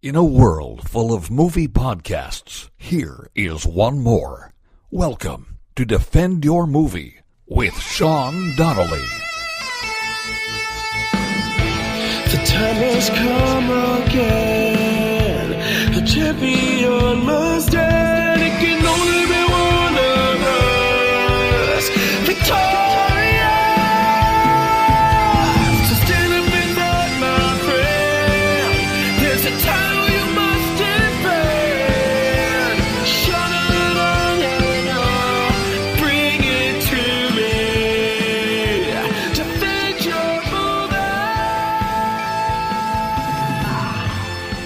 In a world full of movie podcasts, here is one more. Welcome to Defend Your Movie with Sean Donnelly. The time has come again. The champion must stand. It can only be one of us. Victorious. So stand up and fight, my friend. There's a title you must defend. Shut up and bring it to me. Defend your movie.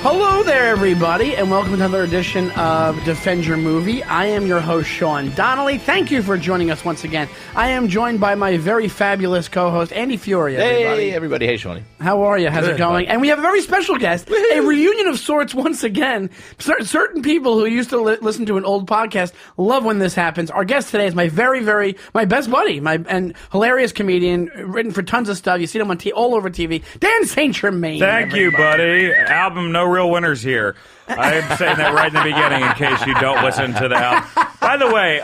Hello there, everybody, and welcome to another edition of Defend Your Movie. I am your host, Sean Donnelly. Thank you for joining us once again. I am joined by my very fabulous co-host, Andy Fiore. Hey, everybody. Hey, Shawnee. How are you? How's it going? And we have a very special guest, a reunion of sorts once again. Certain people who used to listen to an old podcast love when this happens. Our guest today is my my best buddy, and hilarious comedian, written for tons of stuff. You see him on all over TV, Dan St. Germain. Thank you, buddy. Album No Real Winners here. I'm saying that right in the beginning in case you don't listen to the album. By the way,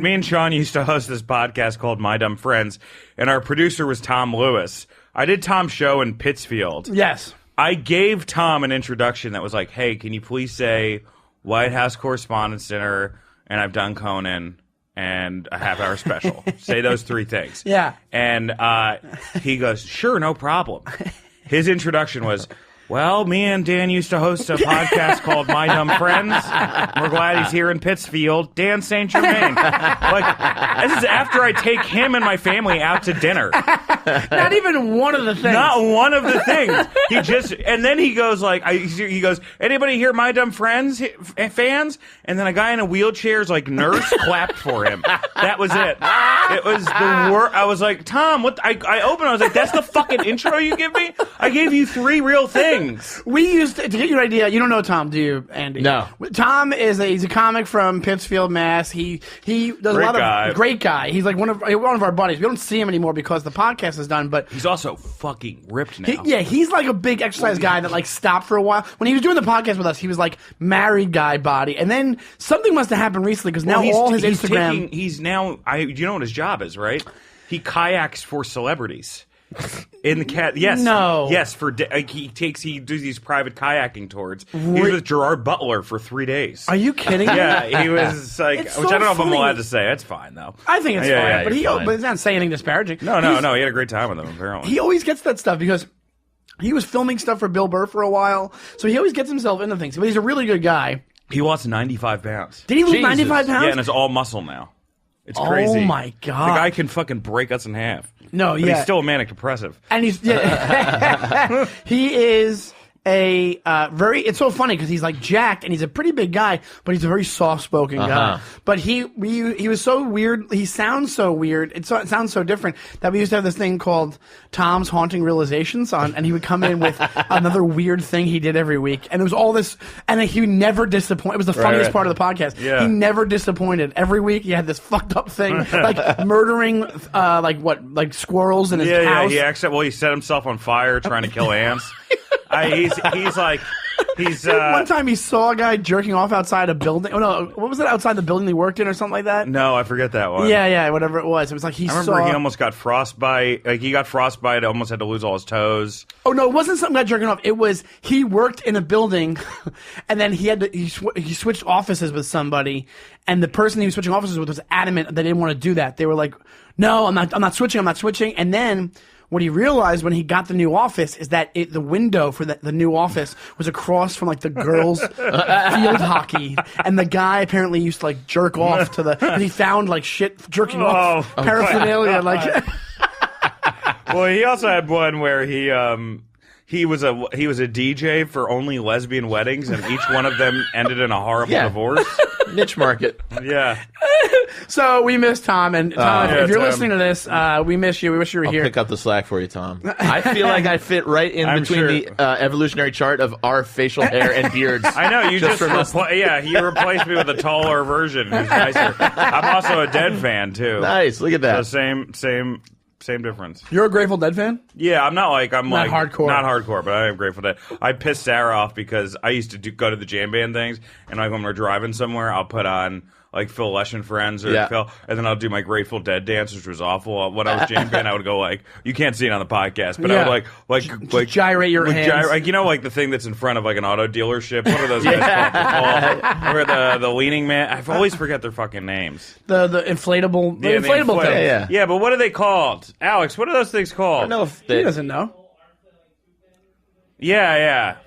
me and Sean used to host this podcast called My Dumb Friends, and our producer was Tom Lewis. I did Tom's show in Pittsfield. Yes. I gave Tom an introduction that was like, hey, can you please say White House Correspondents' Dinner, and I've done Conan, and a half-hour special. Say those three things. Yeah. And he goes, sure, no problem. His introduction was, well, me and Dan used to host a podcast called My Dumb Friends. We're glad he's here in Pittsfield. Dan St. Germain. Like, this is after I take him and my family out to dinner. Not even one of the things. Not one of the things. He just, and then he goes like, he goes, anybody here My Dumb Friends fans? And then a guy in a wheelchair's like nurse clapped for him. That was it. It was the worst. I was like, Tom, what? I opened, I was like, that's the fucking intro you give me? I gave you three real things. We used to get you an idea. You don't know Tom, do you, Andy? No. Tom he's a comic from Pittsfield, Mass. He does a lot of great guy. He's like one of our buddies. We don't see him anymore because the podcast is done. But he's also fucking ripped now. He's like a big exercise guy that like stopped for a while. When he was doing the podcast with us, he was like married guy body, and then something must have happened recently because now all his Instagram. He's now. You know what his job is, right? He kayaks for celebrities. In the cat, yes, no, yes. He does these private kayaking tours. He was with Gerard Butler for 3 days. Are you kidding me? Yeah, he was like, which so I don't know funny. if I'm allowed to say. It's fine though. I think it's fine, fine. but he's not saying anything disparaging. No. He had a great time with them. Apparently, he always gets that stuff because he was filming stuff for Bill Burr for a while, so he always gets himself into things. But he's a really good guy. He lost 95 pounds. Did he lose 95 pounds? Yeah, and it's all muscle now. It's crazy. Oh my god! The guy can fucking break us in half. No, but yeah, he's still a manic depressive. And he's he is a it's so funny because he's like jacked and he's a pretty big guy, but he's a very soft spoken guy. But he was so weird. He sounds so weird. It sounds so different that we used to have this thing called Tom's Haunting Realizations and he would come in with another weird thing he did every week, and it was all this, and he never disappointed. It was the funniest part of the podcast. Yeah. He never disappointed. Every week he had this fucked up thing like murdering like squirrels in his house. He set himself on fire trying to kill ants. One time he saw a guy jerking off outside a building. Oh no, what was it, outside the building they worked in or something like that? No, I forget that one. Yeah, whatever it was. It was like I remember he almost got frosbite. Like he got frostbite, almost had to lose all his toes. Oh no, it wasn't some guy jerking off. It was he worked in a building, and then he switched offices with somebody, and the person he was switching offices with was adamant they didn't want to do that. They were like, "No, I'm not switching." And then what he realized when he got the new office is that the window for the new office was across from like the girls' field hockey, and the guy apparently used to like jerk off to because he found like shit jerking off paraphernalia like. Well, he also had one where he was a DJ for only lesbian weddings, and each one of them ended in a horrible divorce. Niche market. Yeah. So we miss Tom, and Tom, if you're listening to this, we miss you. We wish you were here. I'll pick up the slack for you, Tom. I feel like I fit right in between the evolutionary chart of our facial hair and beards. I know, you just he replaced me with a taller version who's nicer. I'm also a Dead fan too. Nice, look at that. So same Same difference. You're a Grateful Dead fan? Yeah, I'm not hardcore. Not hardcore, but I am Grateful Dead. I pissed Sarah off because I used to go to the jam band things, and like when we're driving somewhere, I'll put on like Phil Lesh and Friends or Phil, and then I'll do my Grateful Dead dance, which was awful. When I was jam band, I would go like, you can't see it on the podcast, but I would like gyrate your hands. Like, you know, like the thing that's in front of like an auto dealership. What are those guys called? Or the leaning man. I always forget their fucking names. The inflatable thing. Yeah, but what are they called? Alex, what are those things called? I don't know if He doesn't know. Yeah.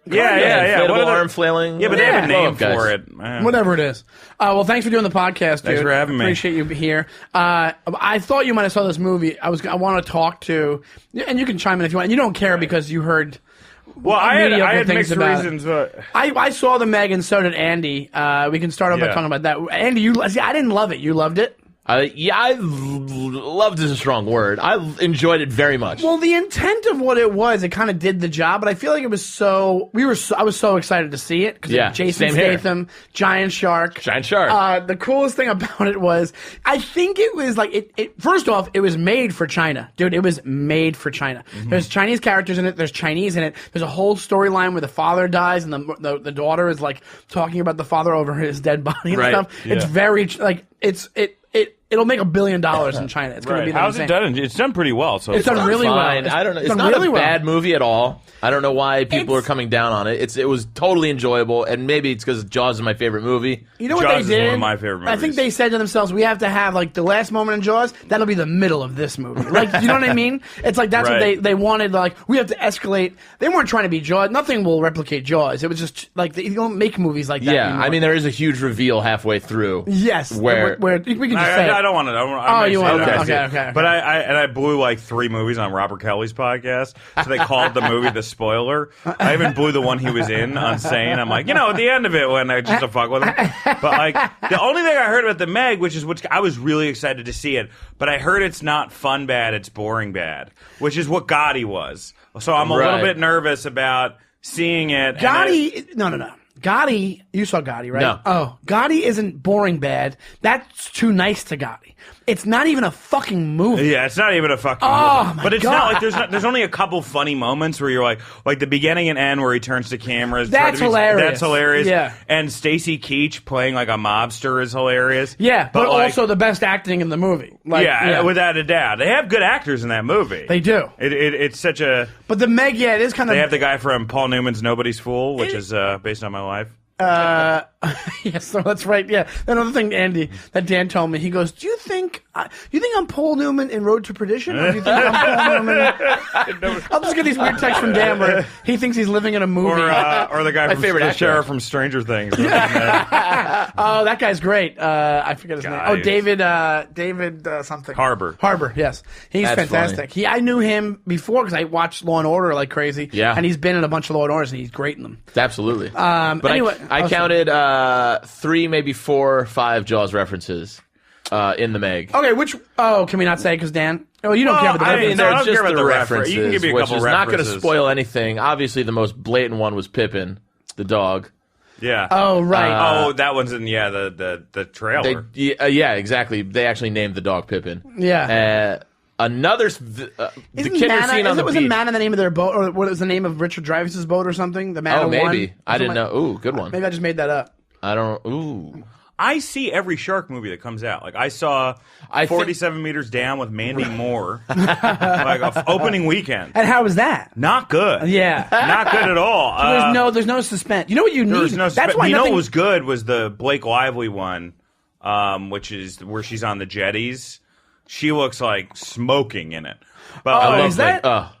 Inflatable arm flailing. Yeah, but they have a name for it. Whatever it is. Well, thanks for doing the podcast, dude. Thanks for having me. Appreciate you here. I thought you might have saw this movie. I want to talk to, and you can chime in if you want. You don't care because you heard. Well, I had mixed reasons. But I saw the Meg, and so did Andy. We can start off by talking about that. Andy, I didn't love it. You loved it? I loved is a strong word. I enjoyed it very much. Well, the intent of what it was, it kind of did the job, but I feel like it was I was so excited to see it because Jason Statham, Giant Shark. The coolest thing about it was, I think it was like first off, it was made for China, dude. It was made for China. Mm-hmm. There's Chinese characters in it. There's Chinese in it. There's a whole storyline where the father dies and the daughter is like talking about the father over his dead body and stuff. Yeah. It's very like it'll make $1 billion in China. It's going to be how's it done? It's done pretty well. So it's done really well. I don't know. It's not a bad movie at all. I don't know why people are coming down on it. It was totally enjoyable, and maybe it's because Jaws is my favorite movie. You know what Jaws they did? Is one of my favorite movies. I think they said to themselves, "We have to have like the last moment in Jaws. That'll be the middle of this movie." Like, you know what I mean? It's like that's what they wanted. Like, we have to escalate. They weren't trying to be Jaws. Nothing will replicate Jaws. It was just like they don't make movies like that. Yeah, anymore. I mean, there is a huge reveal halfway through. Yes, where we can just say I don't want to. Oh, you want to? Okay. But I blew like 3 movies on Robert Kelly's podcast, so they called the movie the spoiler. I even blew the one he was in on saying, I'm like, at the end of it when I just to fuck with him. But like the only thing I heard about the Meg, which I was really excited to see it, but I heard it's not fun bad, it's boring bad, which is what Gotti was. So I'm a little bit nervous about seeing it. Gotti, no. Gotti, you saw Gotti, right? No. Oh, Gotti isn't boring bad. That's too nice to Gotti. It's not even a fucking movie. Yeah, it's not even a fucking movie. My but it's God. not like there's only a couple funny moments where you're like the beginning and end where he turns to cameras. That's hilarious. That's hilarious. Yeah. And Stacy Keach playing like a mobster is hilarious. Yeah, but also the best acting in the movie. Without a doubt. They have good actors in that movie. They do. It's such a... But the Meg, it is kind of... They have the guy from Paul Newman's Nobody's Fool, which is based on my life. Yes, so that's right. Yeah, another thing, Andy, that Dan told me. He goes, "Do you think I'm Paul Newman in Road to Perdition, or do you think I'm Paul Newman?" I'll just get these weird texts from Dan where he thinks he's living in a movie. Or the guy from the sheriff from Stranger Things. Oh, that guy's great. I forget his name. Oh, David something. Harbour. Yes, he's fantastic. I knew him before because I watched Law and Order like crazy. Yeah, and he's been in a bunch of Law and Orders, and he's great in them. Absolutely. But anyway. I counted 3, maybe 4 or 5 Jaws references in the Meg. Okay, can we not say because Dan? Oh, you don't care about the references. They're don't just care about the references. You can give me a which couple is references. not going to spoil anything. Obviously, the most blatant one was Pippin, the dog. Yeah. Oh, right. That one's in the trailer. Yeah, exactly. They actually named the dog Pippin. Yeah. Another the kidney scene on the beach. Wasn't Mana the name of their boat, or what was the name of Richard Dreyfuss's boat or something? The Mana maybe. One? I didn't know. Ooh, good one. Maybe I just made that up. I don't. Ooh. I see every shark movie that comes out. Like I saw 47 Meters Down with Mandy Moore, like opening weekend. And how was that? Not good. Yeah, not good at all. There's no suspense. You know what you need? There's no That's why what was good was the Blake Lively one, which is where she's on the jetties. She looks like smoking in it. But is that? Well,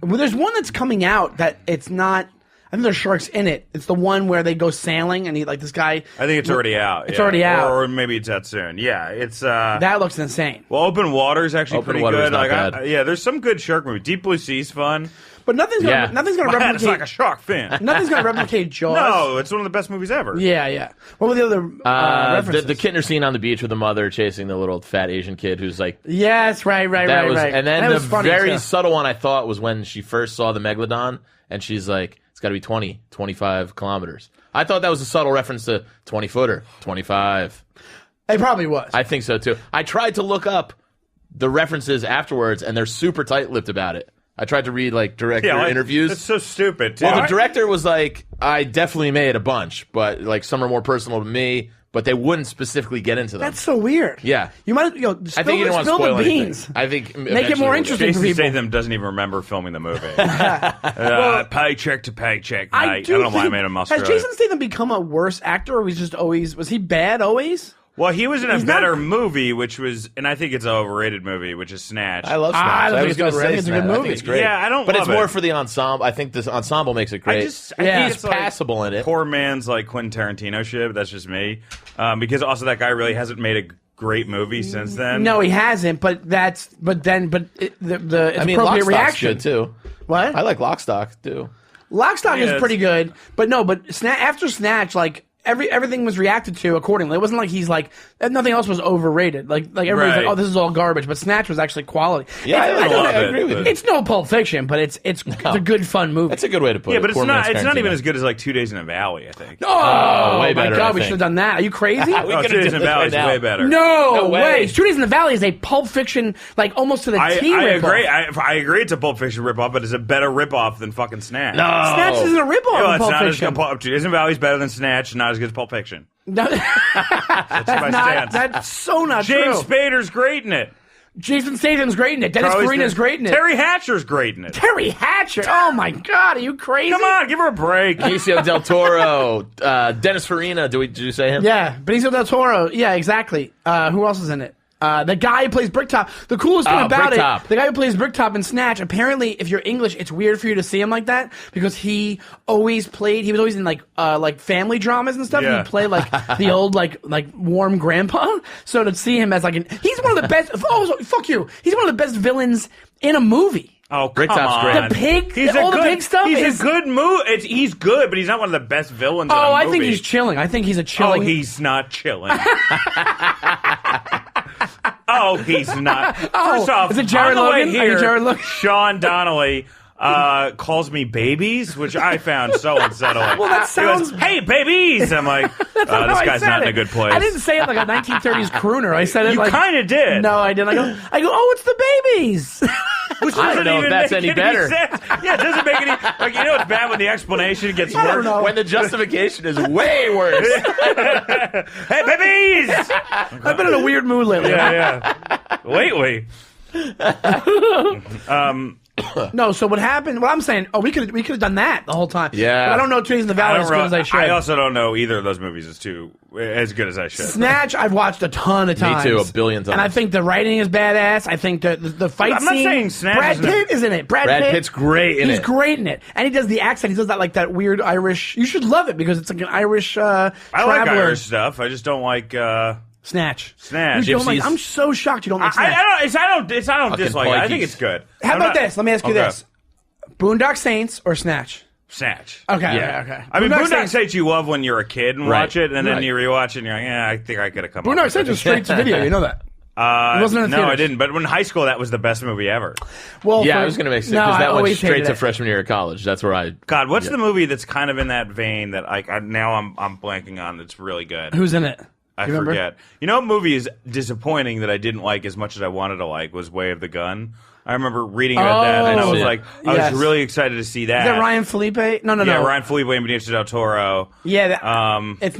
there's one that's coming out that it's not. I think there's sharks in it. It's the one where they go sailing and this guy. I think it's already out. It's already out, or maybe it's out soon. Yeah, it's. That looks insane. Well, Open Water is actually pretty good. Not bad. There's some good shark movies. Deep Blue Sea's fun. But nothing's gonna replicate. It's like a shark fin. Nothing's gonna replicate Jaws. No, it's one of the best movies ever. Yeah. What were the other references? The Kittner scene on the beach with the mother chasing the little fat Asian kid who's like. Yes, right. And then the very too. subtle one I thought was when she first saw the Megalodon and she's like, it's got to be 20, 25 kilometers. I thought that was a subtle reference to 20-footer, 25. It probably was. I think so too. I tried to look up the references afterwards, and they're super tight-lipped about it. I tried to read like director interviews. It's so stupid, too. Well, the director was like, I definitely made a bunch, but like some are more personal to me, but they wouldn't specifically get into them. That's so weird. Yeah. You might, I think you don't want to spoil the beans. anything. I think Make it more interesting for Jason people. Statham doesn't even remember filming the movie. Paycheck to paycheck, mate. I don't know why I made him Australian. Has Jason Statham become a worse actor, or was he bad always? Well, he was in a He's better not- movie, which was, and I think it's an overrated movie, which is Snatch. I love Snatch. I don't think was it's going to overrated. say It's a Snatch. good I movie. think it's great. Yeah, I don't But love it's more it. for the ensemble. I think this ensemble makes it great. I think He's it's like passable in it. poor man's like Quentin Tarantino shit, but that's just me. Because also that guy really hasn't made a great movie since then. No, he hasn't. But it's I mean, appropriate Lock, Stock's reaction good too. What? I like Lock, Stock too. Lock, Stock Yeah, is it's- pretty good, but after Snatch, like everything was reacted to accordingly. It wasn't like he's like nothing else was overrated. Like everybody's Right. like, oh, this is all garbage. But Snatch was actually quality. Yeah, I love it, agree with but- you. It's no Pulp Fiction, but it's a good fun movie. That's a good way to put it. Yeah, but it's Poor not. man's It's not even Tarantino. as good as like 2 Days in a Valley. I think. Oh, way my better, I God, we think. should have done that. Are you crazy? We Oh, could've 2 Days done in a this Valley is right now. way better. No, No way. way. 2 Days in the Valley is a Pulp Fiction, like almost to the T I ripoff. agree. I agree. It's a Pulp Fiction ripoff, but it's a better ripoff than fucking Snatch. No. Snatch isn't a ripoff Well, of it's Pulp not Fiction. as good. 2 Days in a Valley is better than Snatch. Not as good as Pulp Fiction. No, That's my stance. that's so not James true. Spader's great in it. Jason Statham's great in it. Dennis Charlize Farina's Theron- great in it. Terry Hatcher's great in it. Terry Hatcher. Oh my God, are you crazy? Come on, give her a break. Benicio del Toro, Dennis Farina. Did you say him? Yeah, Benicio del Toro. Yeah, exactly. Who else is in it? The guy who plays Bricktop. The coolest thing about Bricktop. it, the guy who plays Bricktop in Snatch, apparently, if you're English, it's weird for you to see him like that because he was always in like family dramas and stuff. Yeah. He'd play like the old like warm grandpa. So to see him as like he's one of the best. Oh, fuck you. He's one of the best villains in a movie. Oh, come Bricktop's on. great. The pig, He's all a the good, pig stuff. He's is, a good He's good, but he's not one of the best villains in a Oh, movie. I think he's chilling. I think he's a Oh, chilling. he's not chilling. Oh, he's not. First off, is it Jared on the way Logan? Are you here, Jared Logan? Sean Donnelly calls me babies, which I found so unsettling. Well, that He goes, sounds- hey, babies! I'm like, this How I guy's said not in it. a good place. I didn't say it like a 1930s crooner. I said it You like kind of did. No, I didn't. I go. Oh, it's the babies. Which I don't doesn't know if even that's make any better. sense. Yeah, it doesn't make any. Like, you know, it's bad when the explanation gets I don't worse. know. When the justification is way worse. Hey, babies! I've been in a weird mood lately. Yeah. Lately. No, so what happened? Well, I'm saying, we could have done that the whole time. Yeah. But I don't know 2 Days in the Valley as good as I should. I also don't know either of those movies as good as I should. Snatch, I've watched a ton of times. too, a billion times. And I think the writing is badass. I think the fight I'm not scene. saying Snatch Brad isn't- Pitt is in it. Brad Pitt's great in He's it. great in it, and he does the accent. He does that weird Irish. You should love it because it's like an Irish. I like traveler. Irish stuff. I just don't like. Snatch. Snatch. You don't like, Gypsies. I'm so shocked you don't like Snatch. I don't Fucking dislike it. I think Pikes. it's good. How I'm about not- this? Let me ask you Okay. this: Boondock Saints or Snatch? Snatch. Okay, Yeah. okay. I mean, Boondock Saints. Saints you love when you're a kid and Right. watch it, and then Right. you rewatch it and you're like, yeah, I think I could have come up Boondock with Saints it. is straight to video. You know that. It wasn't in the no, I theaters. didn't. But when high school, that was the best movie ever. Well, Yeah, for- I was going to make sense no, because I that went always straight hated to it. freshman year of college. That's where I. God, what's the movie that's kind of in that vein that now I'm blanking on that's really good? Who's in it? I Do you remember? forget. You know what movie is disappointing that I didn't like as much as I wanted to like was Way of the Gun. I remember reading about that, and I was yeah. like, I Yes. was really excited to see that. Is that Ryan Felipe? No. Yeah, Ryan Felipe and Benicio del Toro. Yeah,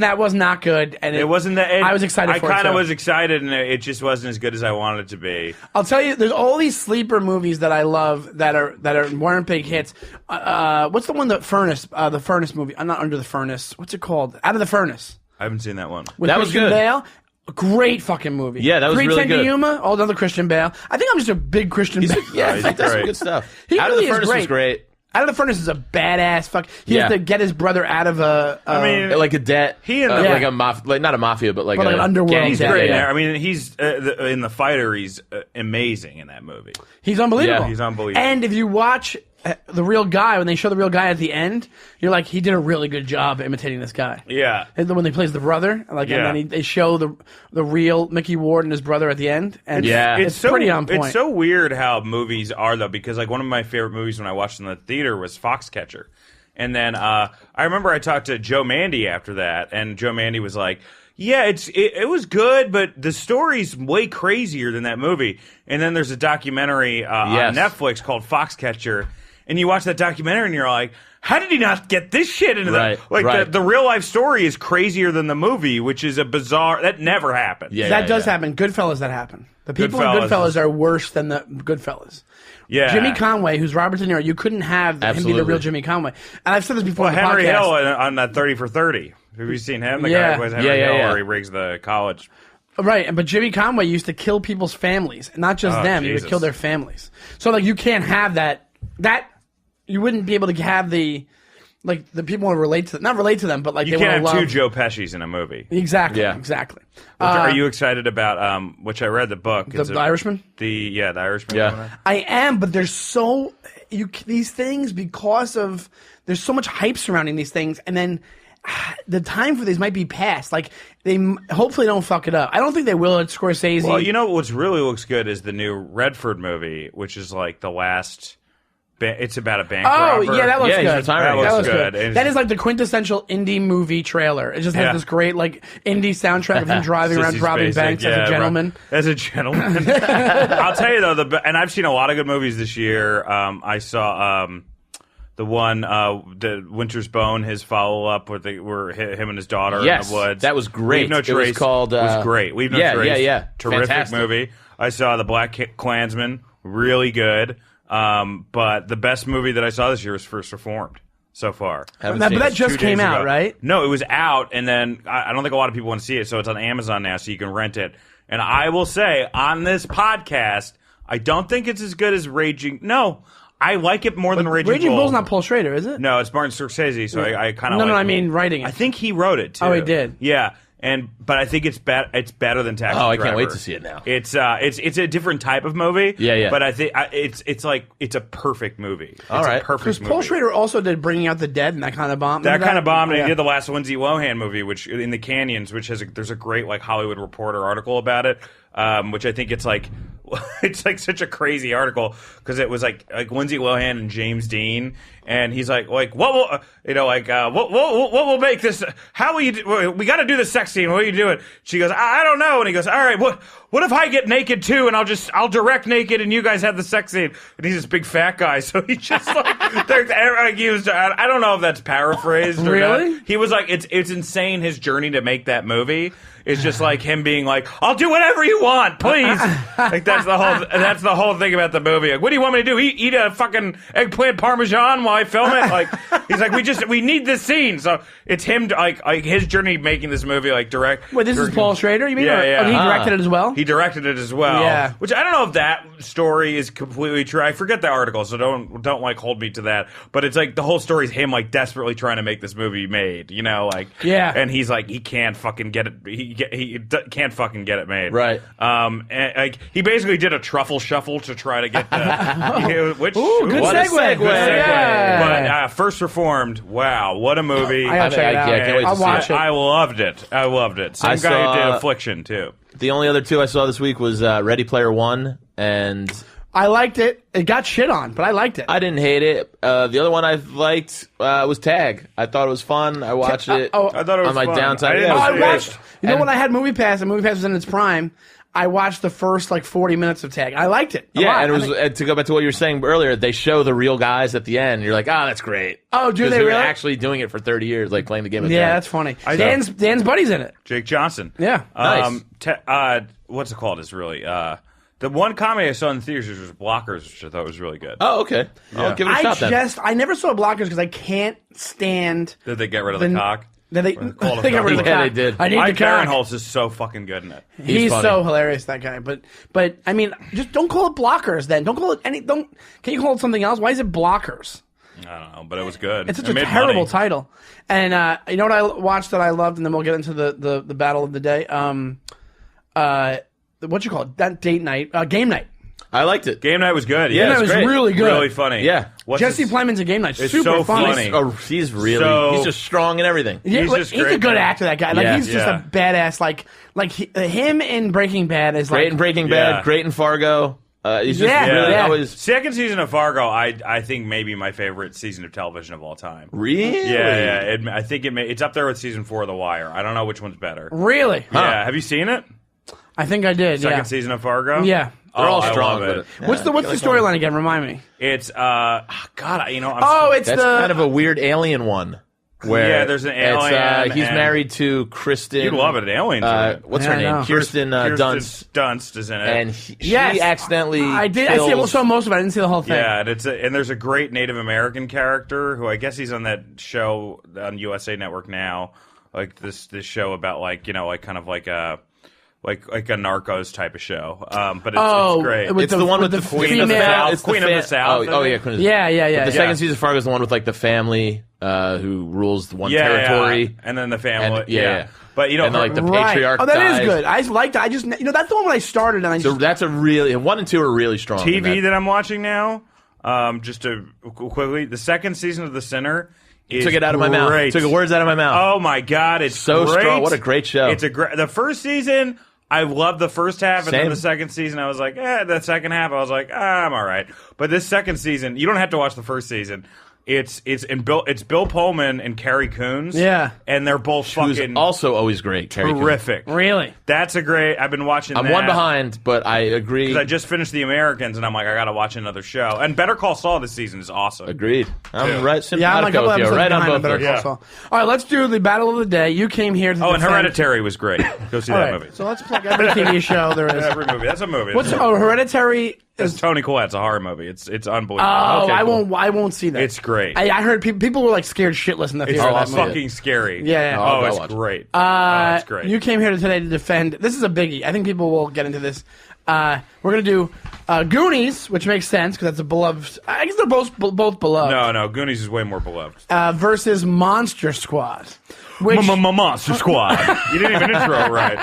that was not good, and It wasn't that. I was excited for it, I kind of too. was excited, and it just wasn't as good as I wanted it to be. I'll tell you, there's all these sleeper movies that I love that weren't big hits. What's the one? The Furnace movie. I'm not Under the Furnace. What's it called? Out of the Furnace. I haven't seen that one. With That was Christian good. Bale. A great fucking movie. Yeah, that was really 310 to good. Yuma, all another Christian Bale. I think I'm just a big Christian Bale. Yeah, he's that's some great. good stuff. He Out really of the is Furnace was great. great. Out of the Furnace is a badass fuck. He Yeah. has to get his brother out of a. I mean, Like a debt. He and Yeah. like a like not a mafia, but like But like a an underworld gang. he's Yeah, great in yeah. there. I mean, he's in The Fighter. He's amazing in that movie. he's unbelievable. Yeah, he's unbelievable. And if you watch The Real Guy, when they show The Real Guy at the end, you're like, he did a really good job imitating this guy. Yeah. And then when he plays the brother, Yeah. and then they show the real Mickey Ward and his brother at the end, and Yeah. it's pretty on point. It's so weird how movies are though, because like one of my favorite movies when I watched in the theater was Foxcatcher, and then I remember I talked to Joe Mandy after that, and Joe Mandy was like, Yeah, it was good, but the story's way crazier than that movie. And then there's a documentary on Netflix called Foxcatcher, and you watch that documentary and you're like, how did he not get this shit into that? Like the real life story is crazier than the movie, which is a bizarre. That never happened. That does happen. Goodfellas, that happened. The people in Goodfellas are worse than the Goodfellas. Yeah, Jimmy Conway, who's Robert De Niro, you couldn't have him be the real Jimmy Conway. And I've said this before. Well, on the Henry podcast. Hill on that 30 for 30. Have you seen him? The guy who plays Henry Hill, where he rigs the college. Right, but Jimmy Conway used to kill people's families, not just them. Jesus. He would kill their families. So like, you can't have that. You wouldn't be able to have the people want to relate to, not relate to them, but like you they can't want to have love. 2 Joe Pescis in a movie. Exactly. Yeah. Exactly. Are you excited about? Which I read the book. The Irishman. The Irishman. Yeah. I am, but there's these things because of there's so much hype surrounding these things, and then the time for these might be past. Like they hopefully don't fuck it up. I don't think they will at Scorsese. Well, you know what's really looks good is the new Redford movie, which is like the last. It's about a bank robber. Yeah, that looks good. He's retiring. That That looks looks good. good. That is like the quintessential indie movie trailer. It just has this great like indie soundtrack of him driving around Sissy's robbing Basic, banks as a gentleman. As a gentleman. I'll tell you though, and I've seen a lot of good movies this year. I saw the one, the Winter's Bone, his follow up where him and his daughter in the woods. That was great. Leave No Trace. It was called. Was great. Leave No Trace. Yeah. Terrific Fantastic. movie. I saw The Black Klansman. Really good. But the best movie that I saw this year was First Reformed so far. Haven't But seen that it. just 2 came days out, ago. right? No, it was out, and then I don't think a lot of people want to see it, so it's on Amazon now, so you can rent it. And I will say, on this podcast, I don't think it's as good as Raging... No, I like it more than Raging Bull. Raging Bull's not Paul Schrader, is it? No, it's Martin Scorsese, so I kind of No, I mean writing it. I think he wrote it, too. Oh, he did? Yeah. But I think it's better than Taxi Oh, I Driver. can't wait to see it now. It's a different type of movie. Yeah. But I think it's a perfect movie. All it's right. a perfect Because movie. Paul Schrader also did Bringing Out the Dead, and that kind of bombed. That kind of bombed, and Yeah. he did the last Lindsay Lohan movie, which in the Canyons, which there's a great like Hollywood Reporter article about it, which I think it's like such a crazy article because it was like Lindsay Lohan and James Dean, and he's like what will what will make this? How will you? We got to do the sex scene. What are you doing? She goes, I don't know, and he goes, all right, what if I get naked too, and I'll direct naked, and you guys have the sex scene, and he's this big fat guy, so he just he was, I don't know if that's paraphrased or Really? not. He was like, it's insane his journey to make that movie. It's just like him being like, I'll do whatever you want, please. Like that's the whole thing about the movie. Like, what do you want me to do? Eat a fucking eggplant parmesan while I film it? Like he's like, we need this scene. So it's him like his journey making this movie like direct. Wait, this is Paul Schrader, you mean? Yeah, Or- yeah. Oh, he directed it as well? He directed it as well. Yeah. Which I don't know if that story is completely true. I forget the article, so don't like hold me to that. But it's like the whole story is him like desperately trying to make this movie made. You know, like and he's like he can't fucking get it. He can't fucking get it made. Right. And like he basically did a truffle shuffle to try to get the. Which Ooh, good What a segue. segue. Good segue. Yeah. But First Reformed. Wow, what a movie! I gotta check it out. I can't wait to I'll see watch it. I loved it. I loved it. Same I guy who saw- did Affliction too. The only other 2 I saw this week was Ready Player One, and I liked it. It got shit on, but I liked it. I didn't hate it. The other one I liked was Tag. I thought it was fun. I watched it I thought it was on my fun. downtime. I didn't Yeah, it was see I it. great. watched. You know And- when I had Movie Pass, and Movie Pass was in its prime, I watched the first like 40 minutes of Tag. I liked it. A Yeah, lot. and it was I think- and to go back to what you were saying earlier. They show the real guys at the end. You're like, that's great. Oh, do 'Cause they were really? actually doing it for 30 years, like playing the game of yeah, tag. that's funny. I- Dan's buddy's in it. Jake Johnson. Yeah. Nice. What's it called? Is really the one comedy I saw in theaters was Blockers, which I thought was really good. Oh, okay. I'll give it a shot then. I never saw Blockers because I can't stand Did they get rid of the cock? that they call it they got rid of the Yeah, cock. they did. I need the Mike cock. Barinholtz is so fucking good in it. He's funny. so hilarious, that guy. But I mean, just don't call it Blockers. Then don't call it any. Don't. Can you call it something else? Why is it Blockers? I don't know, but it was good. It's such It a made terrible money. title. And you know what I watched that I loved, and then we'll get into the battle of the day. What you call it? That date night, game night. I liked it. Game night was good. Yeah, Yeah, it was great. really good. Really funny. Yeah. What's Jesse his- Plemons at game night, It's super so funny. funny. He's really So- he's just strong and everything. Yeah, He's but just he's a great, good man. actor. That guy, like Yeah. he's just Yeah. a badass. Him in Breaking Bad is Great like in Breaking Yeah. Bad, great in Fargo. He's just really always. Second season of Fargo, I think maybe my favorite season of television of all time. Really? Yeah. I think it's up there with season 4 of The Wire. I don't know which one's better. Really? Yeah. Have you seen it? I think I did. Second season of Fargo. Yeah. They're all I strong. love it. What's the storyline again? Remind me. It's God, It's That's kind of a weird alien one. Where there's an alien. He's and married to Kristen. You'd love it. Aliens. What's Yeah, her I name? know. Kirsten Dunst. Dunst is in it. And she accidentally. I did. Kills, I saw most of it. I didn't see the whole thing. Yeah, and there's a great Native American character who I guess he's on that show on USA Network now, like this show about kind of like a Narcos type of show. But it's great. with It's the one with the Queen of the female- South. It's the Queen of the South. Oh yeah, Queen of the Yeah. The second season of Fargo is the one with like the family who rules the one territory. and then the family. And- yeah. But And like the Right. patriarch. Oh, that is dies. good. I liked it. I just that's the one when I started and I So just that's a really 1 and 2 are really strong. in TV that I'm watching now. Just to quickly, the second season of The Sinner. Took it out of my mouth. great. Took the words out of my mouth. Oh my God, it's So great. strong. What a great show. It's the first season. I loved the first half, and then Same. the second season, I was like, the second half, I was like, I'm all right. But this second season, you don't have to watch the first season. It's Bill Pullman and Carrie Coons. Yeah. And they're both Who's fucking also always great. Carrie Coon. terrific. really. That's a great. I've been watching. I'm one behind, but I agree. because I just finished The Americans, and I'm like, I got to watch another show. And Better Call Saul this season is awesome. Agreed. I'm right. Yeah, I'm a couple simpatico with you. episodes Right on behind both. Better of Call us. Saul. All right, let's do the battle of the day. You came here to Oh, and defend- Hereditary was great. Go see All that right, movie. so let's plug every TV show there is. Every movie. That's a movie. Hereditary It's is. Toni Collette. It's a horror movie. It's unbelievable. Oh, Okay, cool. I won't see that. It's great. I heard people were like scared shitless in the It's theater. of that movie. fucking scary. Yeah. I'll Oh, go it's watch it. great. Uh, it's great. You came here today to defend. This is a biggie. I think people will get into this. We're gonna do Goonies, which makes sense because that's a beloved. I guess they're both beloved. No. Goonies is way more beloved. Versus Monster Squad, which Monster Squad. You didn't even intro right.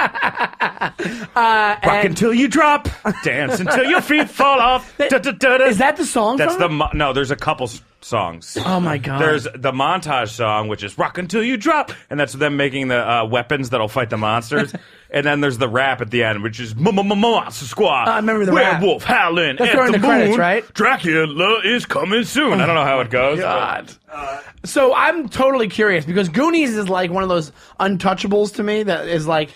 Rock until you drop, dance until your feet fall off. is that the song? That's from it? no. There's a couple songs. Oh my god. There's the montage song, which is "Rock Until You Drop," and that's them making the weapons that'll fight the monsters. And then there's the rap at the end, which is Monster Squad. I remember the rap. Werewolf howling That's at during the the moon. credits, right? Dracula is coming soon. I don't know how it goes. God. So I'm totally curious because Goonies is like one of those untouchables to me that is like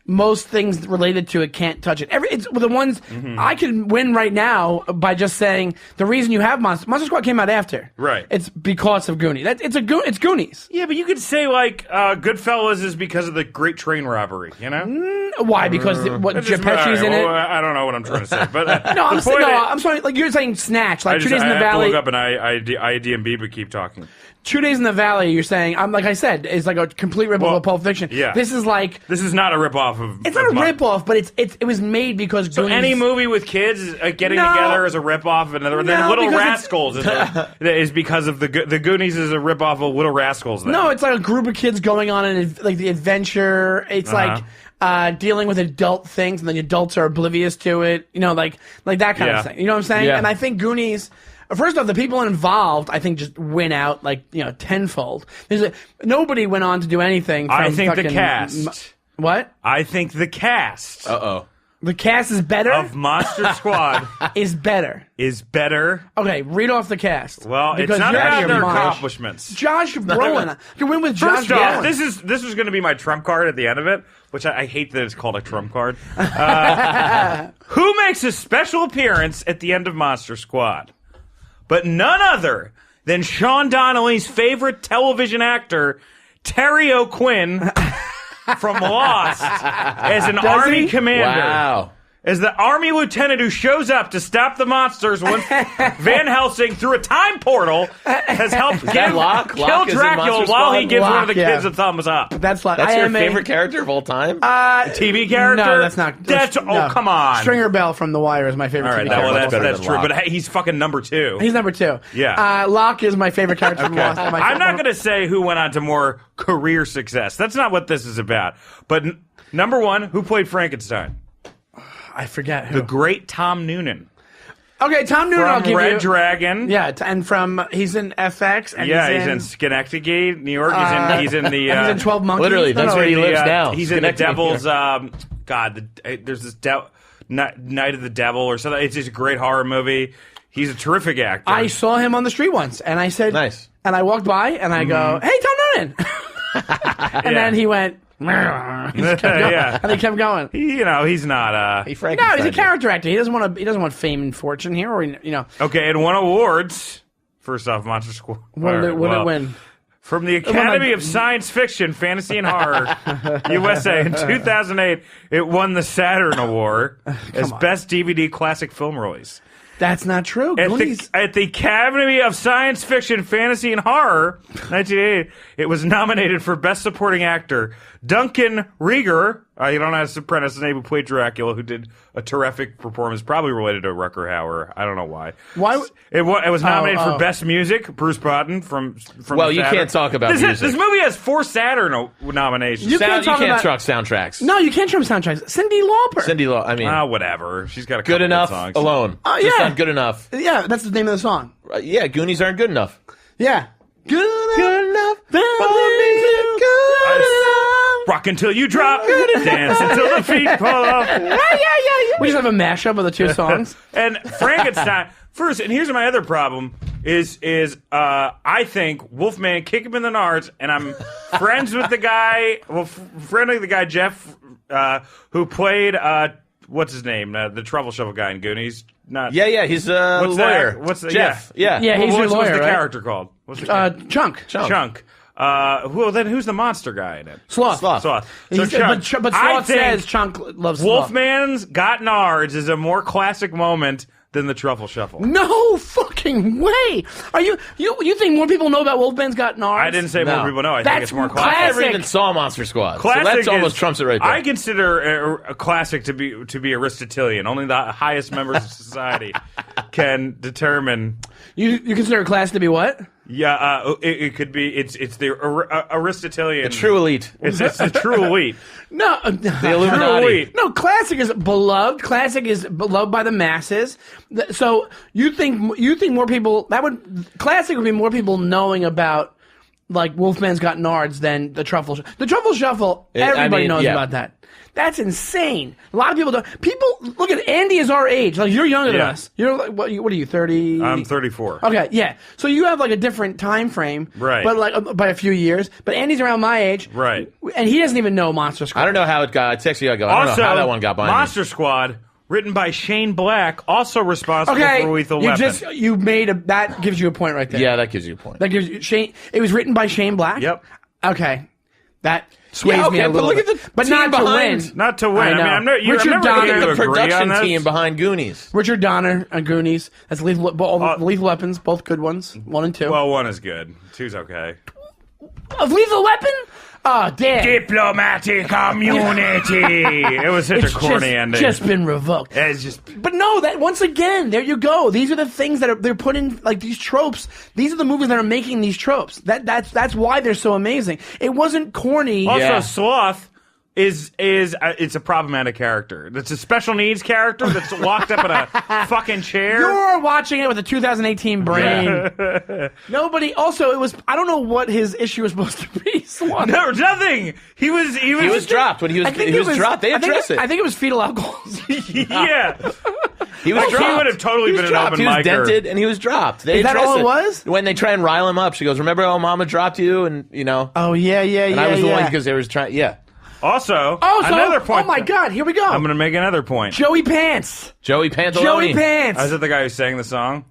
most things related to it can't touch it. It's the ones I can win right now by just saying the reason you have Monster Squad came out after. Right. It's because of Goonies. It's Goonies. Yeah, but you could say like Goodfellas is because of the Great Train Robbery. You know, Why? Because Pesci's in it. I don't know what I'm trying to say, but No, the point is- I'm sorry. Like you're saying, Snatch. Like I 2 Days in the have to Valley. look up an IDMB, but keep talking. 2 Days in the Valley. You're saying, like I said, is like a complete ripoff of Pulp Fiction. yeah. This is like. This is not a ripoff of. It's not a ripoff, but it was made because So Goonies. any movie with kids getting No. together is a ripoff of another. Then No, Little because Rascals is because of the Goonies is a ripoff of Little Rascals. Then. No, it's like a group of kids going on like the adventure. It's like dealing with adult things, and the adults are oblivious to it. You know, like that kind of thing. You know what I'm saying? Yeah. And I think Goonies. First off, the people involved, I think, just win out tenfold. Nobody went on to do anything. From I think the fucking- cast. What? I think the cast The cast is better. of Monster Squad is better. is better. Okay, read off the cast. Well, Because it's not you're out about of their your mind. accomplishments. Josh Brolin. You can win with Josh First off, Brolin. this was going to be my trump card at the end of it, which I hate that it's called a trump card. Who makes a special appearance at the end of Monster Squad? But none other than Sean Donnelly's favorite television actor, Terry O'Quinn from Lost, as an Army commander. Wow. As the Army lieutenant who shows up to stop the monsters once Van Helsing, through a time portal, has helped that Locke? kill Locke is in Dracula Monster while he Squad? gives one of the Locke, yeah. kids a thumbs up. That's like That's I your am favorite character of all time? TV character? No, that's not. Oh, come on. Stringer Bell from The Wire is my favorite. All right, TV well, character. much better that's than true. Locke. But hey, he's fucking number 2. He's number 2. Yeah. Locke is my favorite character from Lost. I'm not going to say who went on to more career success. That's not what this is about. But number 1, who played Frankenstein? I forget who. The great Tom Noonan. Okay, Tom Noonan. I'll From give Red you. Dragon. Yeah, and from he's in FX. And Yeah, he's in Schenectady, New York. He's in the. He's in 12 Monkeys. Literally, that's where he lives now. He's in the Schenectady. Devil's. There's this Night of the Devil or something. It's just a great horror movie. He's a terrific actor. I saw him on the street once, and I said, Nice. And I walked by, and I go, "Hey, Tom Noonan," and then he went, he just kept going, and he kept going. He's not. He No, he's a character actor. He doesn't want to. He doesn't want fame and fortune here, or Okay, and won awards. First off, Monster Squad. What did it win? From the Academy of Science Fiction, Fantasy, and Horror, USA, in 2008, it won the Saturn Award as Best DVD Classic Film Release. That's not true. At the Academy of Science Fiction, Fantasy, and Horror, 1988, it was nominated for Best Supporting Actor. Duncan Rieger, you don't know how to pronounce his name, who played Dracula, who did a terrific performance, probably related to Rutger Hauer. I don't know why. Why? It was nominated for Best Music, Bruce Broughton from Well, you Saturn. can't talk about music. This movie has 4 Saturn nominations. You can't talk about soundtracks. No, you can't talk soundtracks. Cyndi Lauper. Cyndi Lauper. I mean, Whatever. She's got a good couple enough songs. alone. Yeah. Just not good enough. Yeah, that's the name of the song. Yeah, Goonies aren't good enough. Yeah. Good enough. Rock until you drop, dance until the feet fall off. We just have a mashup of the two songs. And Frankenstein. First, and here's my other problem is I think Wolfman kick him in the nards, and I'm friends with the guy. Well, friend of the guy Jeff, who played what's his name, the Trouble Shovel guy in Goonies. He's a lawyer. Jeff? Yeah. Yeah, he's your lawyer, What's the right? character called? What's the character? Chunk. Chunk. Then who's the monster guy in it? Sloth. So But Chunk. Sloth says Chunk loves Sloth. Wolfman's Got Nards is a more classic moment than the Truffle Shuffle. No fucking way! Are you think more people know about Wolfman's Got Nards? I didn't say more people know. I think it's more classic. I never even saw Monster Squad. Classic so that's almost trumps it right there. I consider a classic to be Aristotelian. Only the highest members of society can determine. You consider a class to be what? Yeah, it could be. It's the Aristotelian. The true elite. It's the true elite. No, The Illuminati. No, classic is beloved. Classic is beloved by the masses. So you think more people classic would be more people knowing about like Wolfman's Got Nards than the Truffle Shuffle. The Truffle Shuffle, everybody knows about that. That's insane. A lot of people don't. Look at Andy is our age. Like you're younger than us. You're like what are you 30? I'm 34. Okay, yeah. So you have like a different time frame, right? But like by a few years. But Andy's around my age, right? And he doesn't even know Monster Squad. I don't know how it got. I text you. I don't know how that one got by Monster Squad, written by Shane Black, also responsible for Lethal Weapon. That gives you a point right there. Yeah, that gives you a point. That gives you Shane. It was written by Shane Black. Yep. Okay, that sways me a little but look bit. at the but team not behind. to win. Not to win. I know. I'm not. Richard I'm never Donner, going to the agree on production this. team behind Goonies. Richard Donner and Goonies. That's Lethal Weapons, both good ones. 1 and 2. Well, 1 is good. 2's okay. Of Lethal Weapon? Oh, damn. Diplomatic community. It was such a corny ending. Just been revoked. It's just. But no, that once again, there you go. These are the things that they're putting, like these tropes. These are the movies that are making these tropes. That's why they're so amazing. It wasn't corny. Also, Sloth is it's a problematic character. It's a special needs character that's locked up in a fucking chair. You're watching it with a 2018 brain. Nobody. Also, it was. I don't know what his issue was supposed to be. Swan. No, nothing. He was dropped when he was dropped. They addressed it. I think it was fetal alcohol. Yeah. He was dropped. He would have totally been an open He was micer. dented and he was dropped. They Is that address all it was? When they try and rile him up, she goes, "Remember how Mama dropped you?" And Oh yeah. And I was the one because they was trying. Yeah. Also, another point. Oh my God! Here we go. I'm going to make another point. Joey Pants. Joey Pantalone. Joey Pants. Is that the guy who sang the song?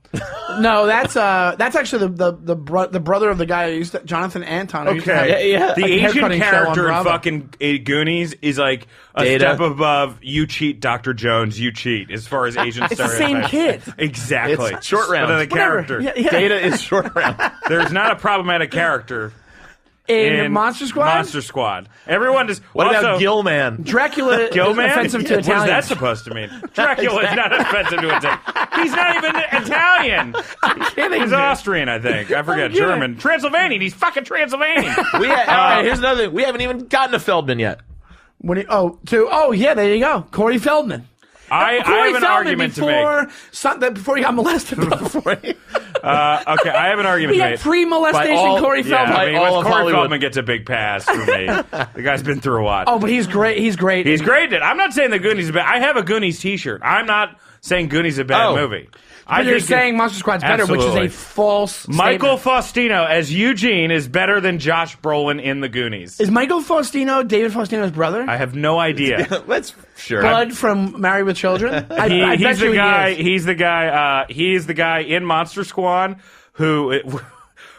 No, that's actually the brother of the guy who used to, Jonathan Anton. Who used to have, The like, Asian haircutting show on character in Bravo. fucking Goonies is like a Data. step above you cheat, Dr. Jones, you cheat, as far as Asian It's the stereotypes. same kid. Exactly. It's short round. But the Whatever. character. Yeah. Data is short round. There's not a problematic character in Monster Squad. Monster Squad. Everyone just. What also, about Gilman? Dracula Gilman? is offensive to What is Italians. that supposed to mean? Dracula is not offensive to Italian. He's not even Italian. kidding. He's Austrian, I think. I forget. kidding. German. Transylvanian. He's fucking Transylvanian. All right, here's another thing. We haven't even gotten to Feldman yet. Yeah, there you go. Corey Feldman. I Corey have an Feldman argument to make. before he got molested. Okay, I have an argument We to got make. pre-molestation all- Corey Yeah, Feldman. I mean, all of Corey Hollywood. Feldman gets a big pass for me. The guy's been through a lot. Oh, but he's great. He's great. He's great at it. I'm not saying the Goonies is bad. I have a Goonies T-shirt. I'm not saying Goonies is a bad movie. But you're think saying Monster Squad's better, which is Absolutely. a false Michael statement. Faustino as Eugene is better than Josh Brolin in the Goonies. Is Michael Faustino David Faustino's brother? I have no idea. Let's sure. Bud from Married with Children? I bet He's you the guy. he is. He's the guy. He's the guy in Monster Squad who.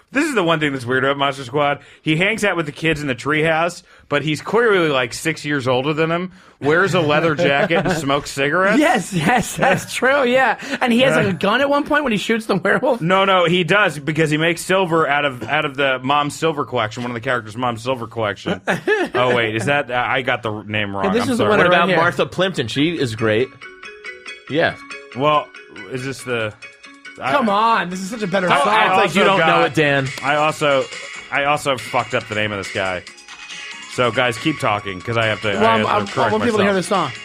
This is the one thing that's weird about Monster Squad. He hangs out with the kids in the treehouse, but he's clearly like 6 years older than them. Wears a leather jacket and smokes cigarettes. Yes, that's true, yeah. And he has like a gun at one point when he shoots the werewolf. No, he does because he makes silver out of the Mom's Silver collection. One of the characters' Mom's Silver collection. Oh wait, is that I got the name wrong? this I'm is the sorry. one What right about here. Martha Plimpton? She is great. Yeah. Well, is this the? Come on, this is such a better Don't song. act like you don't know it, Dan. I also fucked up the name of this guy. So guys, keep talking because I have to. Well, I I have to correct want people to hear myself. this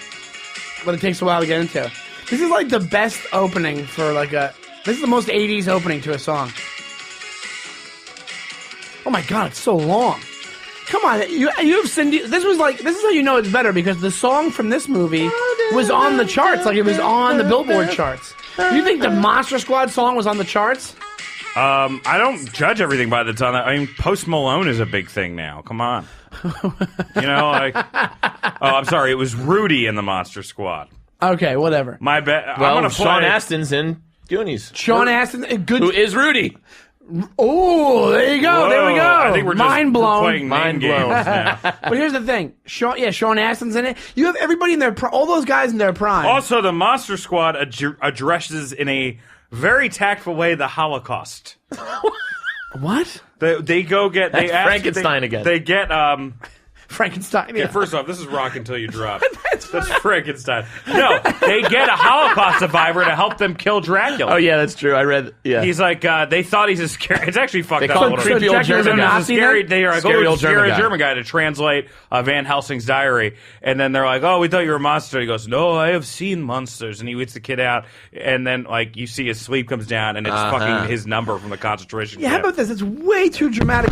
song, but it takes a while to get into. This is like the best opening for like a. This is the most '80s opening to a song. Oh my god, it's so long. Come on, you have Cindy. This is how you know it's better because the song from this movie was on the charts, like it was on the Billboard charts. You think the Monster Squad song was on the charts? I don't judge everything by the time. I mean, Post Malone is a big thing now. Come on, you know, like. Oh, I'm sorry. It was Rudy in the Monster Squad. Okay, whatever. My bet. Well, I'm gonna play. Sean Astin's in Goonies. Sean Astin, good. Who is Rudy? Oh, there you go. There we go. Whoa, I think we're just mind blown. playing Mind name blown. games now. But here's the thing, Sean Astin's in it. You have everybody in their all those guys in their prime. Also, the Monster Squad addresses in a very tactful way the Holocaust. What? They go get That's ask- Frankenstein again. They get Frankenstein. Yeah, first off, this is Rock Until You Drop. That's Frankenstein. No, they get a Holocaust survivor to help them kill Dracula. Oh yeah, that's true. I read. Yeah. He's like, they thought he's a scary. It's actually fucked They up. call a him little creepy bit. old German guy. It's a scary. They are like, Scary old scary German guy. to translate Van Helsing's diary, and then they're like, "Oh, we thought you were a monster." He goes, "No, I have seen monsters," and he gets the kid out, and then like you see his sleep comes down, and it's fucking his number from the concentration Yeah, how camp. about this? It's way too dramatic.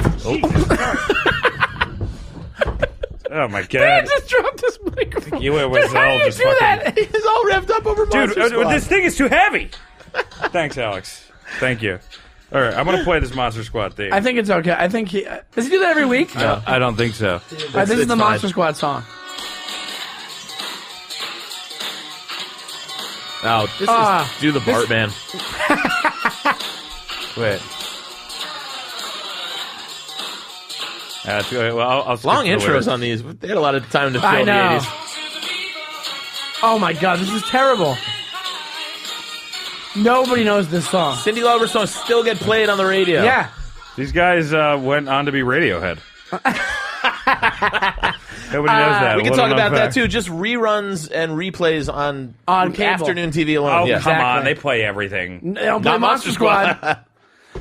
Oh my I god, just dropped this microphone. You were How do you just do that? He's all revved up over dude! Monster Squad. This thing is too heavy. Thanks, Alex. Thank you. All right, I'm gonna play this Monster Squad theme. I think it's okay. I think he does he do that every week? No, I don't think so. This is the it's fine. Monster Squad song. Oh, this is do the Bart man. Wait. Well, I'll skip Long to the intros lyrics. on these. They had a lot of time to I fill the know. 80s. Oh my god, this is terrible. Nobody knows this song. Cindy Lauper songs still get played on the radio. Yeah. These guys went on to be Radiohead. Nobody knows that. We can Little talk about known that fact. too. Just reruns and replays on cable. afternoon TV alone. Oh, yeah. come on. Exactly. They play everything. They don't play Not Monster Squad.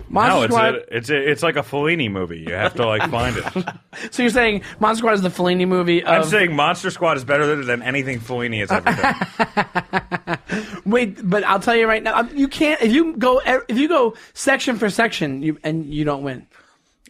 Monster No, Squad. it's like a Fellini movie. You have to like find it. So you're saying Monster Squad is the Fellini movie of... I'm saying Monster Squad is better than anything Fellini has ever done. Wait, but I'll tell you right now, you can't if you go section for section, you don't win.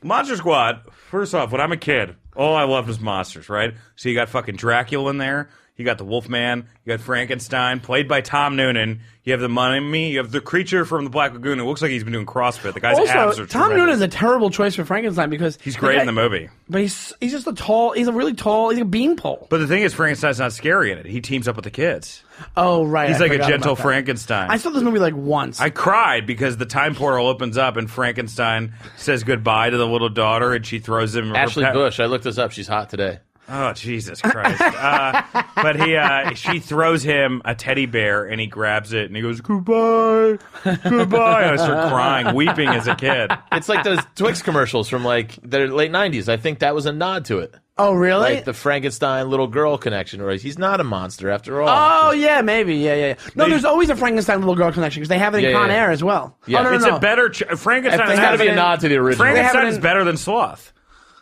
Monster Squad, first off, when I'm a kid, all I loved was monsters, right? So you got fucking Dracula in there. You got the Wolfman. You got Frankenstein, played by Tom Noonan. You have the Mummy. You have the creature from the Black Lagoon. It looks like he's been doing CrossFit. The guy's abs Also, are Tom tremendous. Noonan is a terrible choice for Frankenstein because He's great in the movie. But he's just a tall. He's a really tall. He's a beanpole. But the thing is, Frankenstein's not scary in it. He teams up with the kids. Oh right, He's I like a forgot gentle about that. Frankenstein. I saw this movie like once. I cried because the time portal opens up and Frankenstein says goodbye to the little daughter and she throws him. Ashley Bush. I looked this up. She's hot today. Oh Jesus Christ! But she throws him a teddy bear and he grabs it and he goes goodbye, goodbye. And I start crying, weeping as a kid. It's like those Twix commercials from like the late 90s. I think that was a nod to it. oh really? Like the Frankenstein little girl connection, where he's not a monster after all. Oh yeah, maybe yeah. No, there's always a Frankenstein little girl connection because they have it in Yeah, Con yeah. Air as well. Yeah. Oh, no, It's no. a better Frankenstein. There's There's got to be a in- nod to the original. Frankenstein have it is in- better than Sloth.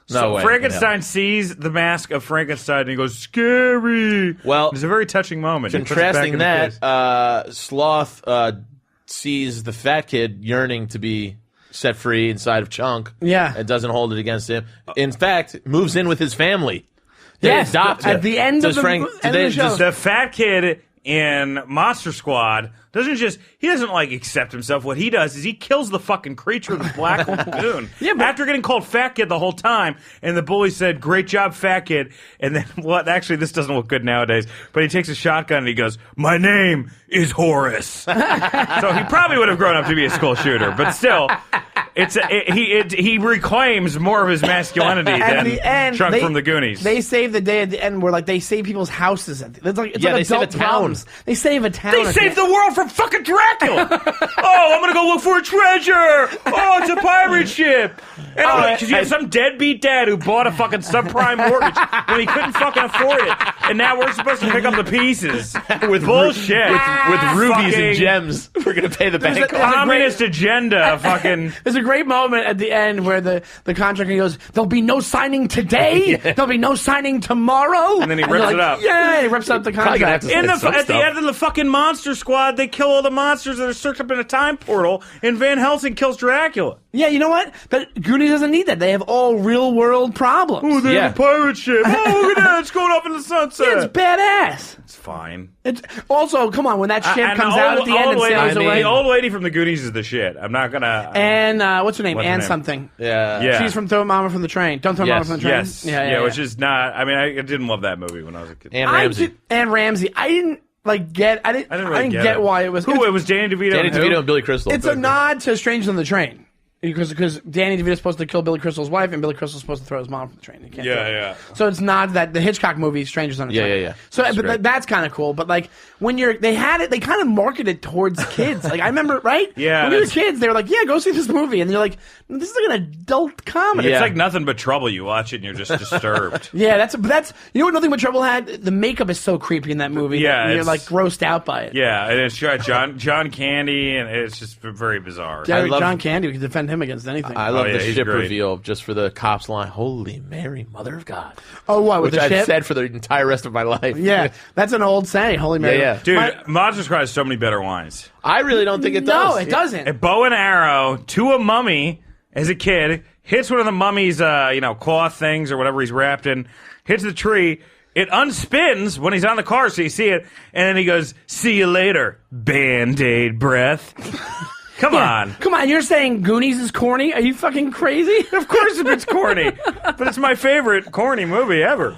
No way. Frankenstein sees the mask of Frankenstein and he goes, scary. Well, it's a very touching moment. He puts it back Contrasting in the case. that, Sloth sees the fat kid yearning to be set free inside of Chunk. Yeah. And doesn't hold it against him. In fact, moves in with his family. They Yes, adopt him. at the end of Does the Frank, end do of the they- show. The fat kid in Monster Squad he doesn't like accept himself. What he does is he kills the fucking creature of the Black Lagoon. Yeah, but- after getting called fat kid the whole time, and the bully said, "Great job, fat kid." And then what? Actually, this doesn't look good nowadays. But he takes a shotgun and he goes, "My name is Horace." So he probably would have grown up to be a school shooter, but still, he reclaims more of his masculinity At than the end, Chunk from the Goonies. They save the day at the end where like they save people's houses. It's like Yeah, they save adult a town. problems. They save a town. They at saved the the world from fucking Dracula. Oh, I'm gonna go look for a treasure. Oh, it's a pirate ship. And because you have some deadbeat dad who bought a fucking subprime mortgage when he couldn't fucking afford it, and now we're supposed to pick up the pieces with bullshit, with rubies Fucking and gems. We're going to pay the bank. a- communist agenda. Fucking. There's a great moment at the end where the contractor goes, "There'll be no signing today. There'll be no signing tomorrow." And then he they're rips like, it up. Yeah, he rips up the Probably gonna have contract. to- At Some the stuff. end of the fucking Monster Squad, they kill all the monsters that are sucked up in a time portal, and Van Helsing kills Dracula. Yeah, you know what? But Goonies doesn't need that. They have all real world problems. They Yeah. have a pirate ship. Oh, look at that! It's going off in the sunset. It's badass. It's fine. It's also, come on, when that ship And comes the out old- at the end and old lady- sails I mean- away. The old lady from the Goonies is the shit. I'm not gonna. And what's her name? What's her Ann name? something. Yeah. Yeah. She's from Throw Mama from the Train. Don't throw Mama Yes. from the Train. Yes. Yeah, which is not. I mean, I didn't love that movie when I was a kid. And Ramsey. And Ramsey. I didn't get. I didn't really get it. why it was. Who? It was Danny DeVito. Danny and who? DeVito and Billy Crystal. It's a nod to Strangers on the Train. Because Danny DeVito's supposed to kill Billy Crystal's wife, and Billy Crystal's supposed to throw his mom from the train. He can't do it. Yeah. So it's not that the Hitchcock movie, Strangers on a Train. yeah. So, That's but great. that's kind of cool. But like when they had it, they kind of marketed towards kids. Like I remember, right? Yeah, When we were that's- kids, they were like, "Yeah, go see this movie," and you're like, "This is like an adult comedy." Yeah. It's like Nothing But Trouble. You watch it and you're just disturbed. Yeah, that's you know what Nothing But Trouble had? The makeup is so creepy in that movie. Yeah, and you're it's- like grossed out by it. Yeah, and it's got John Candy, and it's just very bizarre. Yeah, I love- John Candy, we can defend him against anything. I love yeah, the he's ship great. reveal just for the cops line. Holy Mary, Mother of God. oh, what with Which the I've ship? said for the entire rest of my life. Yeah, that's an old saying. Holy Mary. yeah. Dude, My- Monster Squad has so many better lines. I really don't think it does. No, it doesn't. A bow and arrow to a mummy as a kid, hits one of the mummy's cloth things or whatever he's wrapped in, hits the tree. It unspins when he's on the car, so you see it, and then he goes, "See you later, Band-Aid breath." Come on. Come on, you're saying Goonies is corny? Are you fucking crazy? Of course it's corny, but it's my favorite corny movie ever.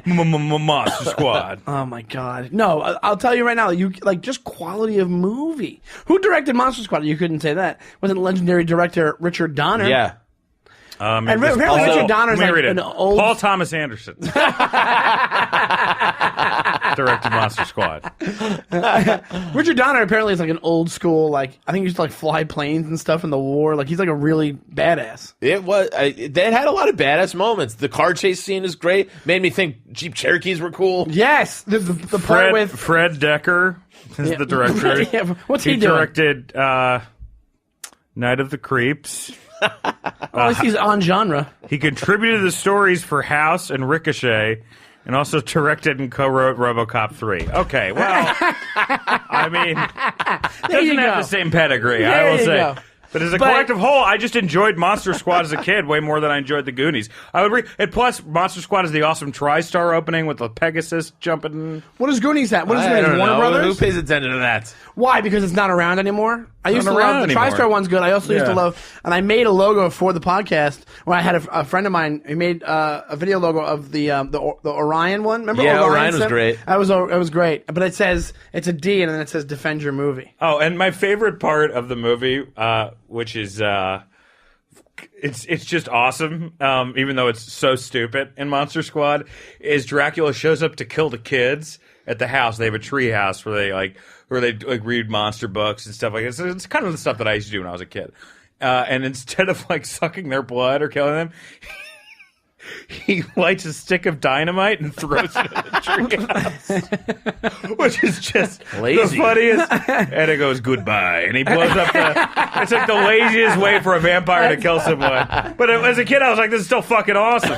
Monster Squad. Oh my god. No, I'll tell you right now, you like just quality of movie. Who directed Monster Squad? You couldn't say that. Wasn't legendary director Richard Donner? Yeah. And apparently Richard Donner's let me like read an it. old Paul Thomas Anderson directed Monster Squad. Richard Donner apparently is like an old school, like I think he used to like fly planes and stuff in the war. Like he's like a really badass. It was. They had a lot of badass moments. The car chase scene is great. Made me think Jeep Cherokees were cool. Yes, the part with Fred Decker is the director. Yeah, what's he doing? directed Night of the Creeps. At least he's on genre. He contributed to the stories for House and Ricochet, and also directed and co-wrote RoboCop 3. Okay, well, I mean, There you doesn't have go. the same pedigree, I There will you say. go. But as a But- collective whole, I just enjoyed Monster Squad as a kid way more than I enjoyed the Goonies. And plus, Monster Squad is the awesome TriStar opening with the Pegasus jumping. What is Goonies at? What is I Goonies? don't Warner know. Brothers? Who pays attention to that? Why? Because it's not around anymore? I used to around love the anymore. TriStar one's good. I also used to Yeah. love, and I made a logo for the podcast where I had a friend of mine who made a video logo of the Orion one. Remember? Yeah, Orion was Sim? great. It was great. But it says it's a D, and then it says defend your movie. Oh, and my favorite part of the movie, which is it's just awesome, even though it's so stupid in Monster Squad, is Dracula shows up to kill the kids at the house. They have a tree house where they read monster books and stuff like that. So it's kind of the stuff that I used to do when I was a kid. And instead of like sucking their blood or killing them, he lights a stick of dynamite and throws it in the treehouse, which is just Lazy. the funniest. And it goes goodbye, and he blows up the. It's like the laziest way for a vampire to kill someone. But as a kid, I was like, "This is still fucking awesome,"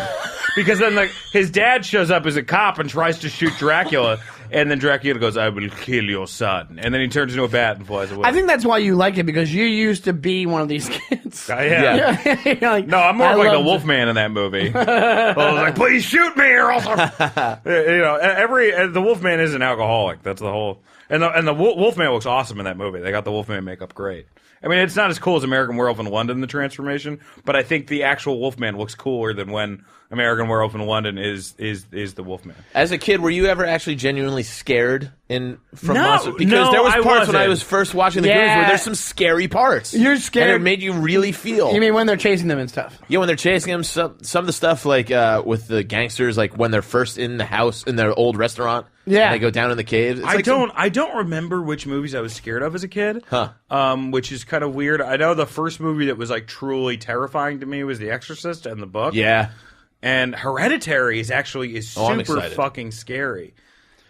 because then like his dad shows up as a cop and tries to shoot Dracula. And then Dracula goes, "I will kill your son," and then he turns into a bat and flies away. I think that's why you like it, because you used to be one of these kids. Yeah. You're like, No, I'm more I like the love Wolfman in that movie. I was like, "Please shoot me, or else I'm-" the Wolfman is an alcoholic. That's the whole. And the Wolfman looks awesome in that movie. They got the Wolfman makeup great. I mean, it's not as cool as American Werewolf in London, the transformation, but I think the actual Wolfman looks cooler than when American Werewolf in London is the Wolfman. As a kid, were you ever actually genuinely scared from No, monsters? Because no, there was I parts when I wasn't. was first watching the Yeah. Goonies where there's some scary parts. You're scared. And it made you really feel. You mean when they're chasing them and stuff? Yeah, when they're chasing him, some of the stuff like with the gangsters, like when they're first in the house in their old restaurant, Yeah. and they go down in the caves. It's like I don't remember which movies I was scared of as a kid. Which is kind of weird. I know the first movie that was like truly terrifying to me was The Exorcist and the book. yeah. And Hereditary is I'm super excited. fucking scary.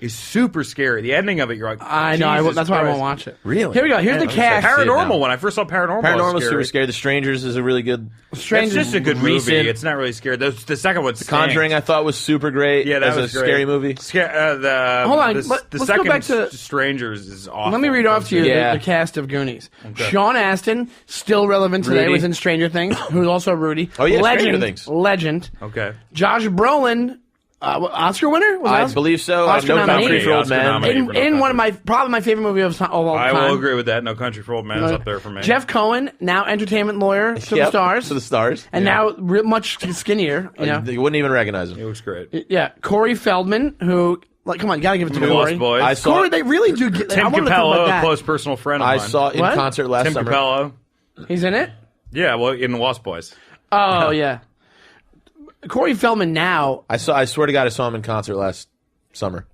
It's super scary. The ending of it, you're like, I know. Jesus That's why I Christ. won't watch it. Really? Here we go. Here's the cast. see it now. Paranormal. When I first saw Paranormal, I was Paranormal's scary. super scary. The Strangers is a really good. Strangers. It's just a good Recent. movie. It's not really scary. The second one's The Conjuring, I thought was super great. Yeah, that as was a great. scary movie. Hold on, The let's go second back to- Strangers is awful. Let me read off to you Yeah. the cast of Goonies. Sean Astin, still relevant today, Rudy. was in Stranger Things, who's also Rudy. Oh, yeah, Legend, Stranger Things. Legend. Okay. Josh Brolin, Oscar winner? Was I Oscar? believe so. Oscar No nominee. Country for Old Oscar Men. nominee. In one of my, probably my favorite movie of all I time. will agree with that. No Country for Old Men is up there for me. Jeff Cohen, now entertainment lawyer to the Yep, stars. To the stars. and now much skinnier. You know? You wouldn't even recognize him. He looks great. Yeah. Corey Feldman, who, like, come on, you gotta give it to The Corey. Lost Boys. I saw Corey, they really do get. I Tim wanted to talk about Capello, a that. close personal friend of I mine. saw in What? concert last Tim summer. Capello. He's in it? Yeah, well, in the Lost Boys. Oh, yeah. Corey Feldman now, I swear to God, I saw him in concert last summer.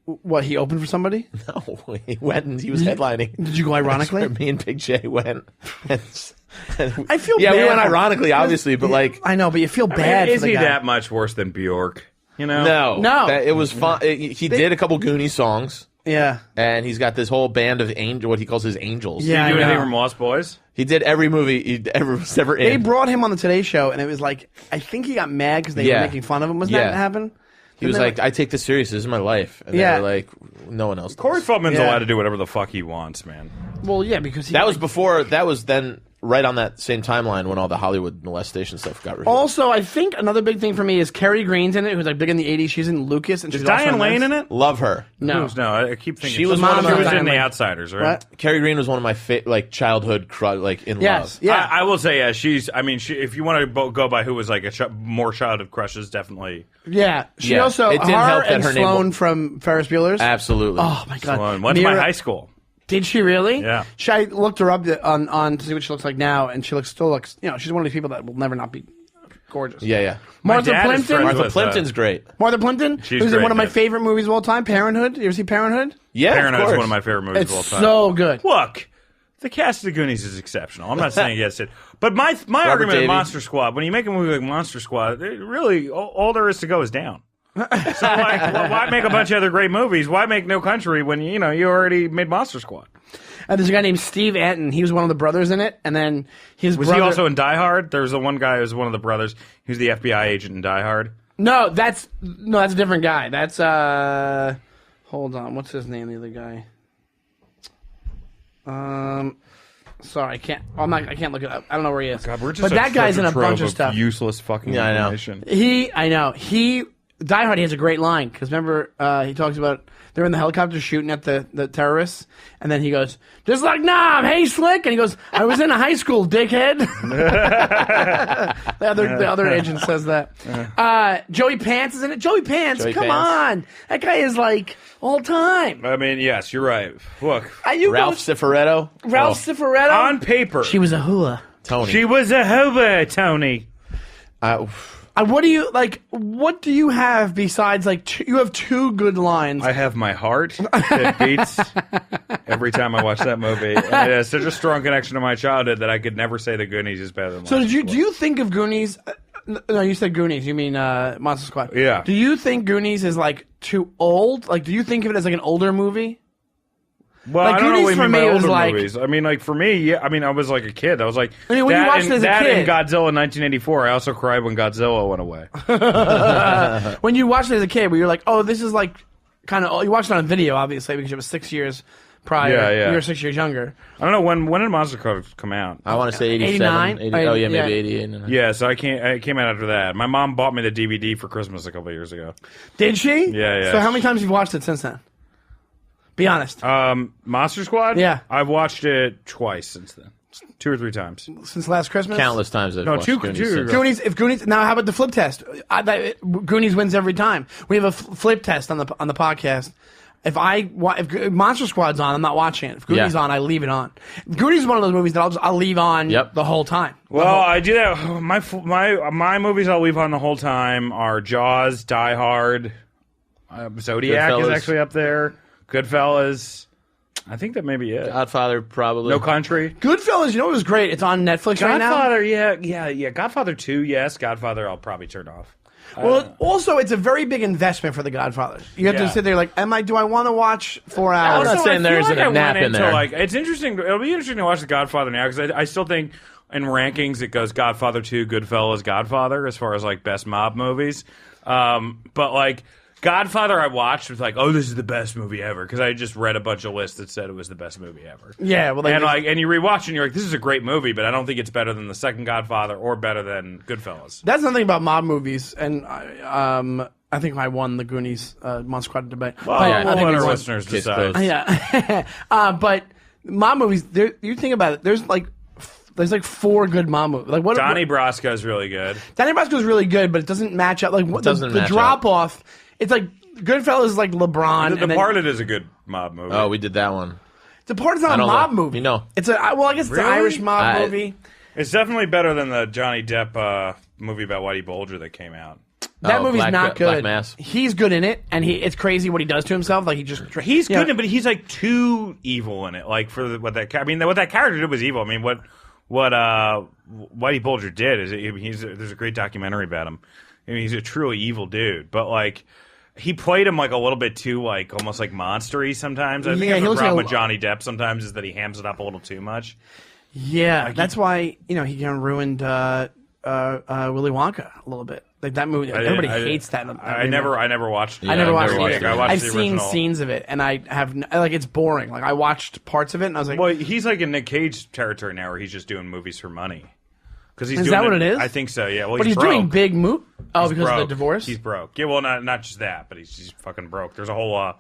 what, he opened for somebody? No, he went and he was headlining. Did you go ironically? That's where me and Big J went. I feel yeah, bad. we went ironically, obviously, but like, I know, but you feel bad Is for the he guy. that much worse than Bjork? You know? no, No. it was fun. He did a couple Goonies songs, Yeah. and he's got this whole band of what he calls his angels. Yeah. Did he do I anything know. from Lost Boys? He did every movie he ever was ever in. They brought him on the Today Show, and it was like, I think he got mad because they Yeah. were making fun of him. Wasn't Yeah. that happen? He was And like, then, I take this serious. This is my life. And Yeah. they were like, no one else does. Corey Feldman's Yeah. allowed to do whatever the fuck he wants, man. well, yeah, because he That was before, that was then right on that same timeline when all the Hollywood molestation stuff got revealed. Also, I think another big thing for me is Kerry Green's in it, who's like big in the 80s. She's in Lucas. And Is she's also Diane Lane in it? Love her. No. No, I keep thinking She was one of she my- was in Diane The Lane. Outsiders, right? What? Carrie Green was one of my childhood in Yes. love. Yeah. I will say, yeah, she's. I mean, if you want to go by who was like more childhood crushes, definitely. Yeah. She Yeah. also, It didn't her help that and her name Sloane was- from Ferris Bueller's. Absolutely. Oh, my God. Sloane. Went to my Mira- high school. Did she really? Yeah. I looked her up on to see what she looks like now, and she still looks, you know, she's one of these people that will never not be gorgeous. Yeah, yeah. Martha dad is Plimpton. friends Martha with, Plimpton's great. Martha Plimpton, She's who's in great, one of my man. favorite movies of all time, Parenthood. You ever see Parenthood? Yeah, Parenthood of is course. one of my favorite movies It's of all time. so good. Look, the cast of the Goonies is exceptional. I'm not saying against it, but my argument Davey. with Monster Squad, when you make a movie like Monster Squad, really all there is to go is down. So like, why make a bunch of other great movies? Why make No Country when you already made Monster Squad? And there's a guy named Steve Anton. He was one of the brothers in it, and then his Was brother. he also in Die Hard? There's the one guy who's one of the brothers who's the FBI agent in Die Hard. No, that's a different guy. That's hold on, what's his name? The other guy. Sorry, I can't. I can't look it up. I don't know where he is. God, we're just but a that guy's in a treasure bunch trove of stuff. Useless fucking Yeah, I know. information. I know. Die Hard, he has a great line because remember he talks about they're in the helicopter shooting at the terrorists, and then he goes just like Nam, hey Slick, and he goes, I was in a high school, dickhead. the other agent says that. Joey Pants is in it. Joey Pants, Joey come Pants. on, that guy is like all time. I mean, yes, you're right. Look, Ralph Cifaretto. Ralph Cifaretto. on paper, She was a hula. Tony. she was a hobo, Tony. What do you like? What do you have besides like you have two good lines? I have my heart that beats every time I watch that movie. And it has such a strong connection to my childhood that I could never say the Goonies is better than So Monster do Squad. you think of Goonies? No, you said Goonies. You mean Monster Squad? Yeah. Do you think Goonies is like too old? Like, do you think of it as like an older movie? Well, Like, I don't know Goonies what you for mean me by was older like- movies. I mean, like for me, yeah. I mean, I was like a kid. I was like, I mean, when you that watched and, it as a that kid- and Godzilla in 1984. I also cried when Godzilla went away. When you watched it as a kid, where you're like, oh, this is like kind of. You watched it on video, obviously, because it was 6 years prior. Yeah. You were 6 years younger. I don't know when did Monster Squad come out. I want to say 87. 89? 80, oh, yeah, maybe Yeah. 88. Yeah, so it came out after that. My mom bought me the DVD for Christmas a couple of years ago. Did she? Yeah. So how many times have you watched it since then? Be honest. Monster Squad? Yeah. I've watched it twice since then. 2 or 3 times. Since last Christmas? Countless times I've watched two- Goonies two- since. Goonies. Now, how about the flip test? Goonies wins every time. We have a flip test on the podcast. If Monster Squad's on, I'm not watching it. If Goonies Yeah. on, I leave it on. Goonies is one of those movies that I'll leave on the whole time. Well, I do that. My movies I'll leave on the whole time are Jaws, Die Hard, Zodiac is Goodfellas. actually up there, Goodfellas. I think that may be it. Godfather, probably. No Country. Goodfellas, you know what was great? It's on Netflix right now. Godfather, yeah. Godfather 2, yes. Godfather, I'll probably turn off. Well, also, it's a very big investment for The Godfather. You have to Yeah. sit there like, do I want to watch 4 hours? I'm not saying there isn't a nap in there. It's interesting. It'll be interesting to watch The Godfather now because I still think in rankings it goes Godfather 2, Goodfellas, Godfather as far as like best mob movies. But like Godfather, I watched was like, oh, this is the best movie ever because I just read a bunch of lists that said it was the best movie ever. Yeah, well, and you rewatch it and you're like, this is a great movie, but I don't think it's better than the second Godfather or better than Goodfellas. that's the thing about mob movies, and I think I won the Goonies Monster Squad debate. Well, But yeah, we'll I think let we our won. listeners Case decide. closed. Yeah, but mob movies. You think about it. There's like 4 good mob movies. Like what? Donnie Brasco is really good. Donnie Brasco is really good, but it doesn't match up. Like doesn't the match drop off. It's like Goodfellas is like LeBron. The and then Departed is a good mob movie. Oh, we did that one. Departed's not a don't mob know. movie. You know. It's I guess it's an Really? Irish mob movie. It's definitely better than the Johnny Depp movie about Whitey Bulger that came out. That movie's Black- not good. Black Mass. He's good in it, and it's crazy what he does to himself. Like He's Yeah. good in it, but he's like too evil in it. Like for what that character did was evil. I mean, what Whitey Bulger did is there's a great documentary about him. I mean, he's a truly evil dude, but like he played him like a little bit too like almost like monstery sometimes. I think Yeah, that's he the looks problem like with Johnny Depp sometimes is that he hams it up a little too much. Yeah, that's why he kind of ruined Willy Wonka a little bit. Like that movie, everybody hates that. I never watched it. I never I've watched never it. watched either. it. I watched I've the seen original. scenes of it, and I have like it's boring. Like I watched parts of it, and I was like, Well, he's like in Nick Cage territory now, where he's just doing movies for money. Because he's Is doing that what it is? I think so. Yeah. Well, but he's broke. doing big movies. Oh, He's because of the broke. divorce. He's broke. Yeah. Well, not just that, but he's fucking broke. There's a whole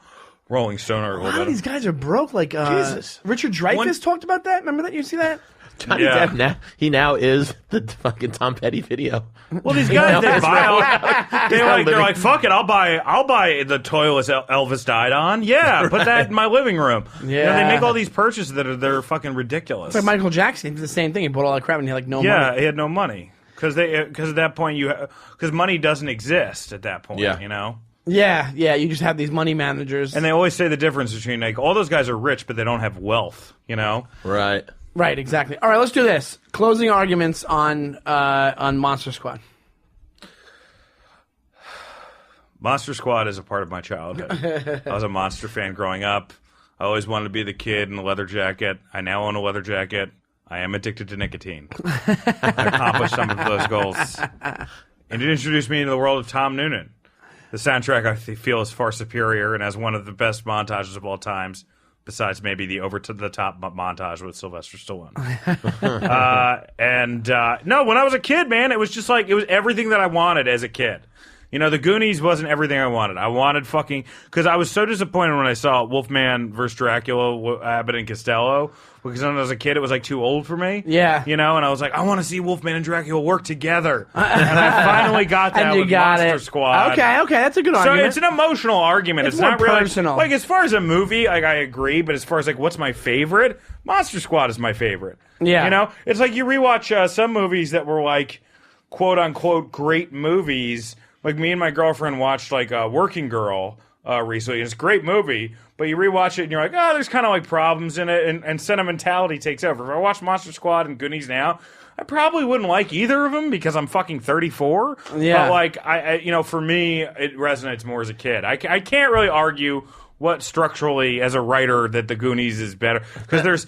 Rolling Stone article A lot about of these him. guys are broke. Like Jesus. Richard Dreyfuss talked about that. Remember that? You see that? Johnny Yeah. Depp he now is the fucking Tom Petty video. Well, these guys they buy. They're living. like, fuck it. I'll buy the toilets Elvis died on. Yeah, put that in my living room. Yeah. They make all these purchases that are they're fucking ridiculous. It's like Michael Jackson. He did the same thing. He bought all that crap, and he had like no Yeah, money. he had no money because at that point because money doesn't exist at that point. Yeah. You know. Yeah. You just have these money managers. And they always say the difference between like all those guys are rich, but they don't have wealth. You know. Right. Right, exactly. All right, let's do this. Closing arguments on Monster Squad. Monster Squad is a part of my childhood. I was a Monster fan growing up. I always wanted to be the kid in the leather jacket. I now own a leather jacket. I am addicted to nicotine. I accomplished some of those goals. And it introduced me into the world of Tom Noonan. The soundtrack I feel is far superior and has one of the best montages of all times. Besides maybe the over-to-the-top montage with Sylvester Stallone. No, when I was a kid, man, it was just like, it was everything that I wanted as a kid. You know, the Goonies wasn't everything I wanted. I wanted fucking... Because I was so disappointed when I saw Wolfman vs. Dracula, Abbott and Costello. Because when I was a kid, it was like too old for me. Yeah. You know, and I was like, I want to see Wolfman and Dracula work together. And I finally got that And you with got Monster it. Squad. Okay, that's a good So argument. it's an emotional argument. It's It's more not really personal. like as far as a movie, like I agree, but as far as like what's my favorite, Monster Squad is my favorite. Yeah. You know, it's like you rewatch some movies that were like quote unquote great movies. Like me and my girlfriend watched like Working Girl recently. It's a great movie, but you rewatch it and you're like, oh, there's kind of like problems in it, and sentimentality takes over. If I watch Monster Squad and Goonies now, I probably wouldn't like either of them because I'm fucking 34. Yeah. But like I for me, it resonates more as a kid. I can't really argue what structurally as a writer that the Goonies is better because there's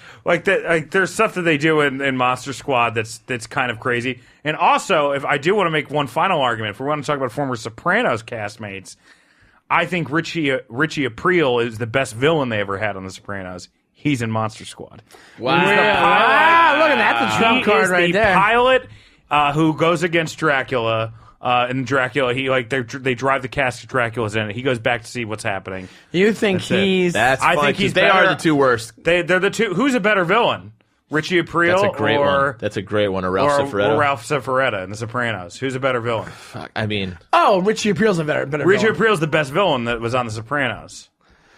there's stuff that they do in Monster Squad that's kind of crazy. And also, if I do want to make one final argument, if we want to talk about former Sopranos castmates, I think Richie Aprile is the best villain they ever had on The Sopranos. He's in Monster Squad. Wow. He's the pilot. Ah, look at that, the trump He card is right the there. pilot who goes against Dracula. And Dracula, they drive the cast of Dracula's in it. He goes back to see what's happening. You think That's it. he's... That's I fun, think 'cause he's they better. are the two worst. They're the two. Who's a better villain? Richie Aprile That's a great or one. That's a great one. Or Ralph Cifaretto. or Ralph Cifaretto in The Sopranos? Who's a better villain? Fuck, I mean, Oh, Richie Aprile's a better Richie villain. Aprile's the best villain that was on The Sopranos,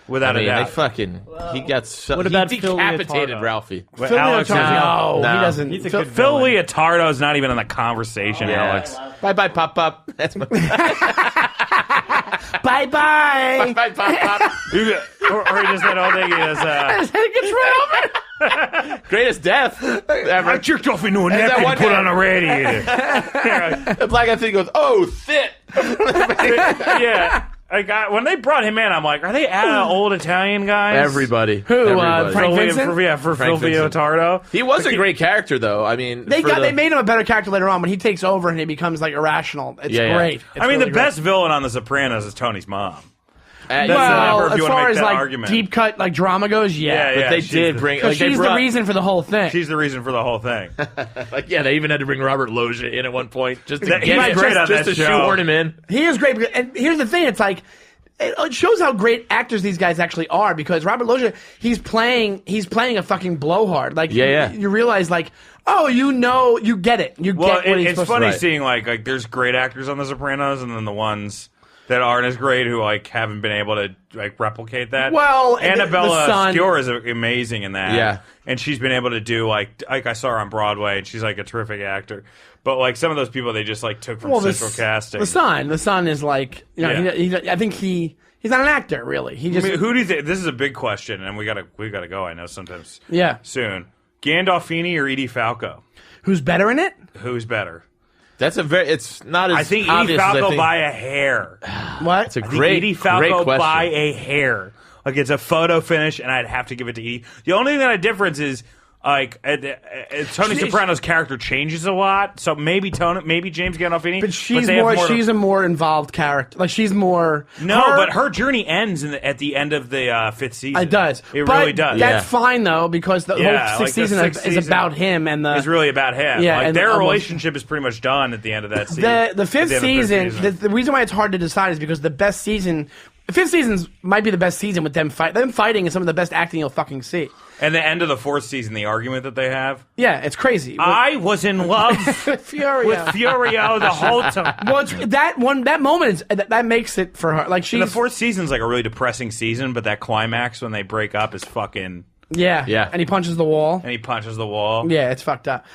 without I mean, a they doubt. fucking. He got so. What He about Phil decapitated Leotardo? Ralphie. But Phil Alex, Leotardo, No. he doesn't. He's a Phil- good Phil villain. Leotardo's not even in the conversation, Alex. Bye bye pop pop. That's my. Bye-bye. Bye pop pop. Or he just that whole thing is. His head gets right over. Greatest death ever. I jerked off into a that napkin one and put guy- on a radiator. The black guy thing goes, oh, shit. Yeah. When they brought him in, I'm like, are they out of old Italian guys? Everybody. Who, Everybody. Frank Vincent? For Frank Phil Vincent. Leotardo. He was a great character, though. I mean, They for the- made him a better character later on when he takes over and he becomes like irrational. It's Yeah, yeah. great. It's I mean, really the great. best villain on The Sopranos is Tony's mom. That's the Well, number if as you wanna far make as that like argument. deep cut like drama goes, yeah. Yeah, But they she's did the- bring. Because Like, they she's the brought, reason for the whole thing. She's the reason for the whole thing. Like, yeah, they even had to bring Robert Loggia in at one point just to That- get he's great on just that to show. shoehorn him in. He is great. And here's the thing: it's like it shows how great actors these guys actually are. Because Robert Loggia, he's playing a fucking blowhard. Like, Yeah. you realize, like, oh, you get it. You Well, get what he's it's supposed funny to. Right. seeing like there's great actors on The Sopranos, and then the ones that aren't as great who like haven't been able to like replicate that. Well, Annabella the son- Sciorra is amazing in that. Yeah. and she's been able to do like I saw her on Broadway, and she's like a terrific actor. But like some of those people, they just like took from central casting. The son is like, you know, Yeah. I think he's not an actor really. He just I mean, who do you think? This is a big question, and we gotta go. I know sometimes. Yeah. Soon, Gandolfini or Edie Falco? who's better in it? Who's better? That's a very. It's not as. I think Edie obvious as I Falco think. by a hair. What? It's a I think great, Edie Falco great question. by a hair. Like it's a photo finish, and I'd have to give it to Edie. The only thing that had difference is like Tony Soprano's character changes a lot, so maybe James Gandolfini. But she's they have more. She's a more involved character. Like she's more. but her journey ends at the end of the fifth season. It does. It But really does. That's fine though, because the Yeah, whole sixth like the season sixth is season about him and the. It's really about him. Yeah, like and their almost- relationship is pretty much done at the end of that season. The fifth At the end of the season. The reason why it's hard to decide is because the best season. The fifth season might be the best season with them fight. Them fighting is some of the best acting you'll fucking see. and the end of the fourth season, the argument that they have. Yeah, it's crazy. I was in love Furio. with Furio the whole time. Well, it's, that moment is that makes it for her. Like And she's the fourth season's like a really depressing season, but that climax when they break up is fucking. yeah, Yeah. and he punches the wall. And he punches the wall. Yeah, it's fucked up.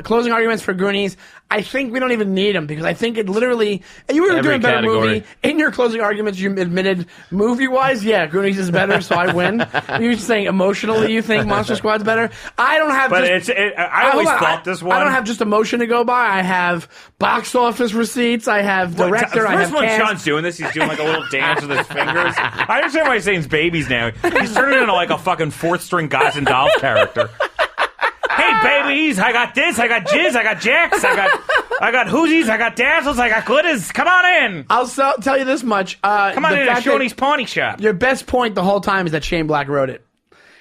Closing arguments for Goonies. I think we don't even need them because I think it literally. You were Every doing a better category. movie. In your closing arguments, you admitted movie-wise, yeah, Goonies is better, so I win. You're saying emotionally, you think Monster Squad's better. I don't have. But just, I always hold on, thought this one. I don't have just emotion to go by. I have box office receipts. I have director. I have First one, cast. Sean's doing this. He's doing like a little dance with his fingers. I understand why he's saying babies now. He's turning into like a fucking fourth string Gods and Dolls character. Hey babies, I got this, I got jizz, I got jacks, I got hoozies, I got dazzles, I got glitters. Come on in. I'll tell you this much. Come on in to Shoney's Pawnee Shop. Your best point the whole time is that Shane Black wrote it.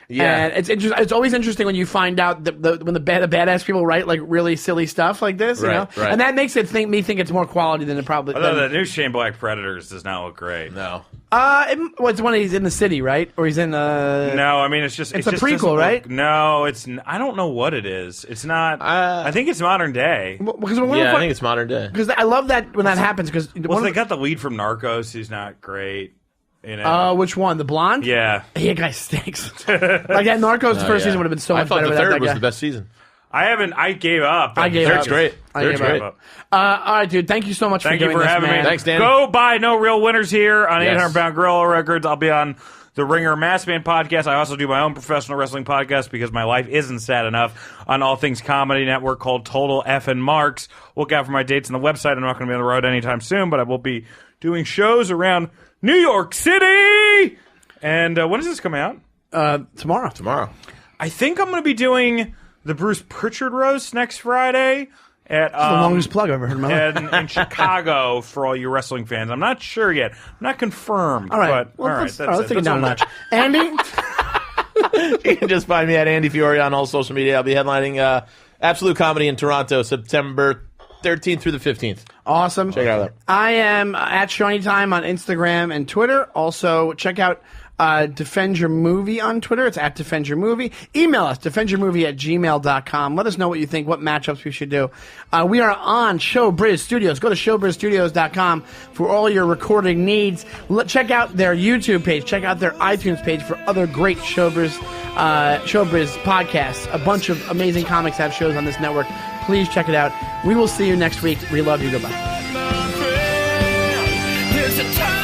Yeah. And it's always interesting when you find out when the badass people write like really silly stuff like this, you Right, know, right. and that makes it think it's more quality than it probably. Although the new Shane Black Predators does not look great. No. It's when he's in the city, right? Or he's in No, I mean it's just It's it a just prequel, doesn't look- right? No, I don't know what it is. It's not. I think it's modern day. because Yeah, I think it's modern day. because I love that when that happens because Well, they got the lead from Narcos, who's not great. You know? which one, the blonde? Yeah, That guy stinks. Like that Narcos first season would have been so I much thought better the without third that was guy. the best season. I gave up. I gave Third's up. great. I Third's gave great. up. All right, dude. Thank you so much Thank for you doing for this, having man. me. Thanks, Danny. Go buy No Real Winners here on Yes. 800 Pound Gorilla Records. I'll be on the Ringer Mass Man podcast. I also do my own professional wrestling podcast because my life isn't sad enough on All Things Comedy Network called Total Effin' Marks. Look out for my dates on the website. I'm not going to be on the road anytime soon, but I will be doing shows around New York City. And when does this come out? Tomorrow. Tomorrow. I think I'm going to be doing the Bruce Pritchard roast next Friday. at the longest plug I've ever heard in my life. in Chicago for all you wrestling fans. I'm not sure yet. I'm not confirmed. All right. But, Let's that's take it down a notch. Andy? You can just find me at Andy Fiore on all social media. I'll be headlining Absolute Comedy in Toronto, September 13th through the 15th. Awesome. Check it out. I am at Shawnee Time on Instagram and Twitter. Also, check out Defend Your Movie on Twitter. It's at Defend Your Movie. Email us, defendyourmovie@gmail.com. Let us know what you think, what matchups we should do. We are on Showbiz Studios. Go to showbizstudios.com for all your recording needs. Check out their YouTube page. Check out their iTunes page for other great Showbiz podcasts. A bunch of amazing comics have shows on this network. Please check it out. We will see you next week. We love you. Goodbye. My friend, there's a time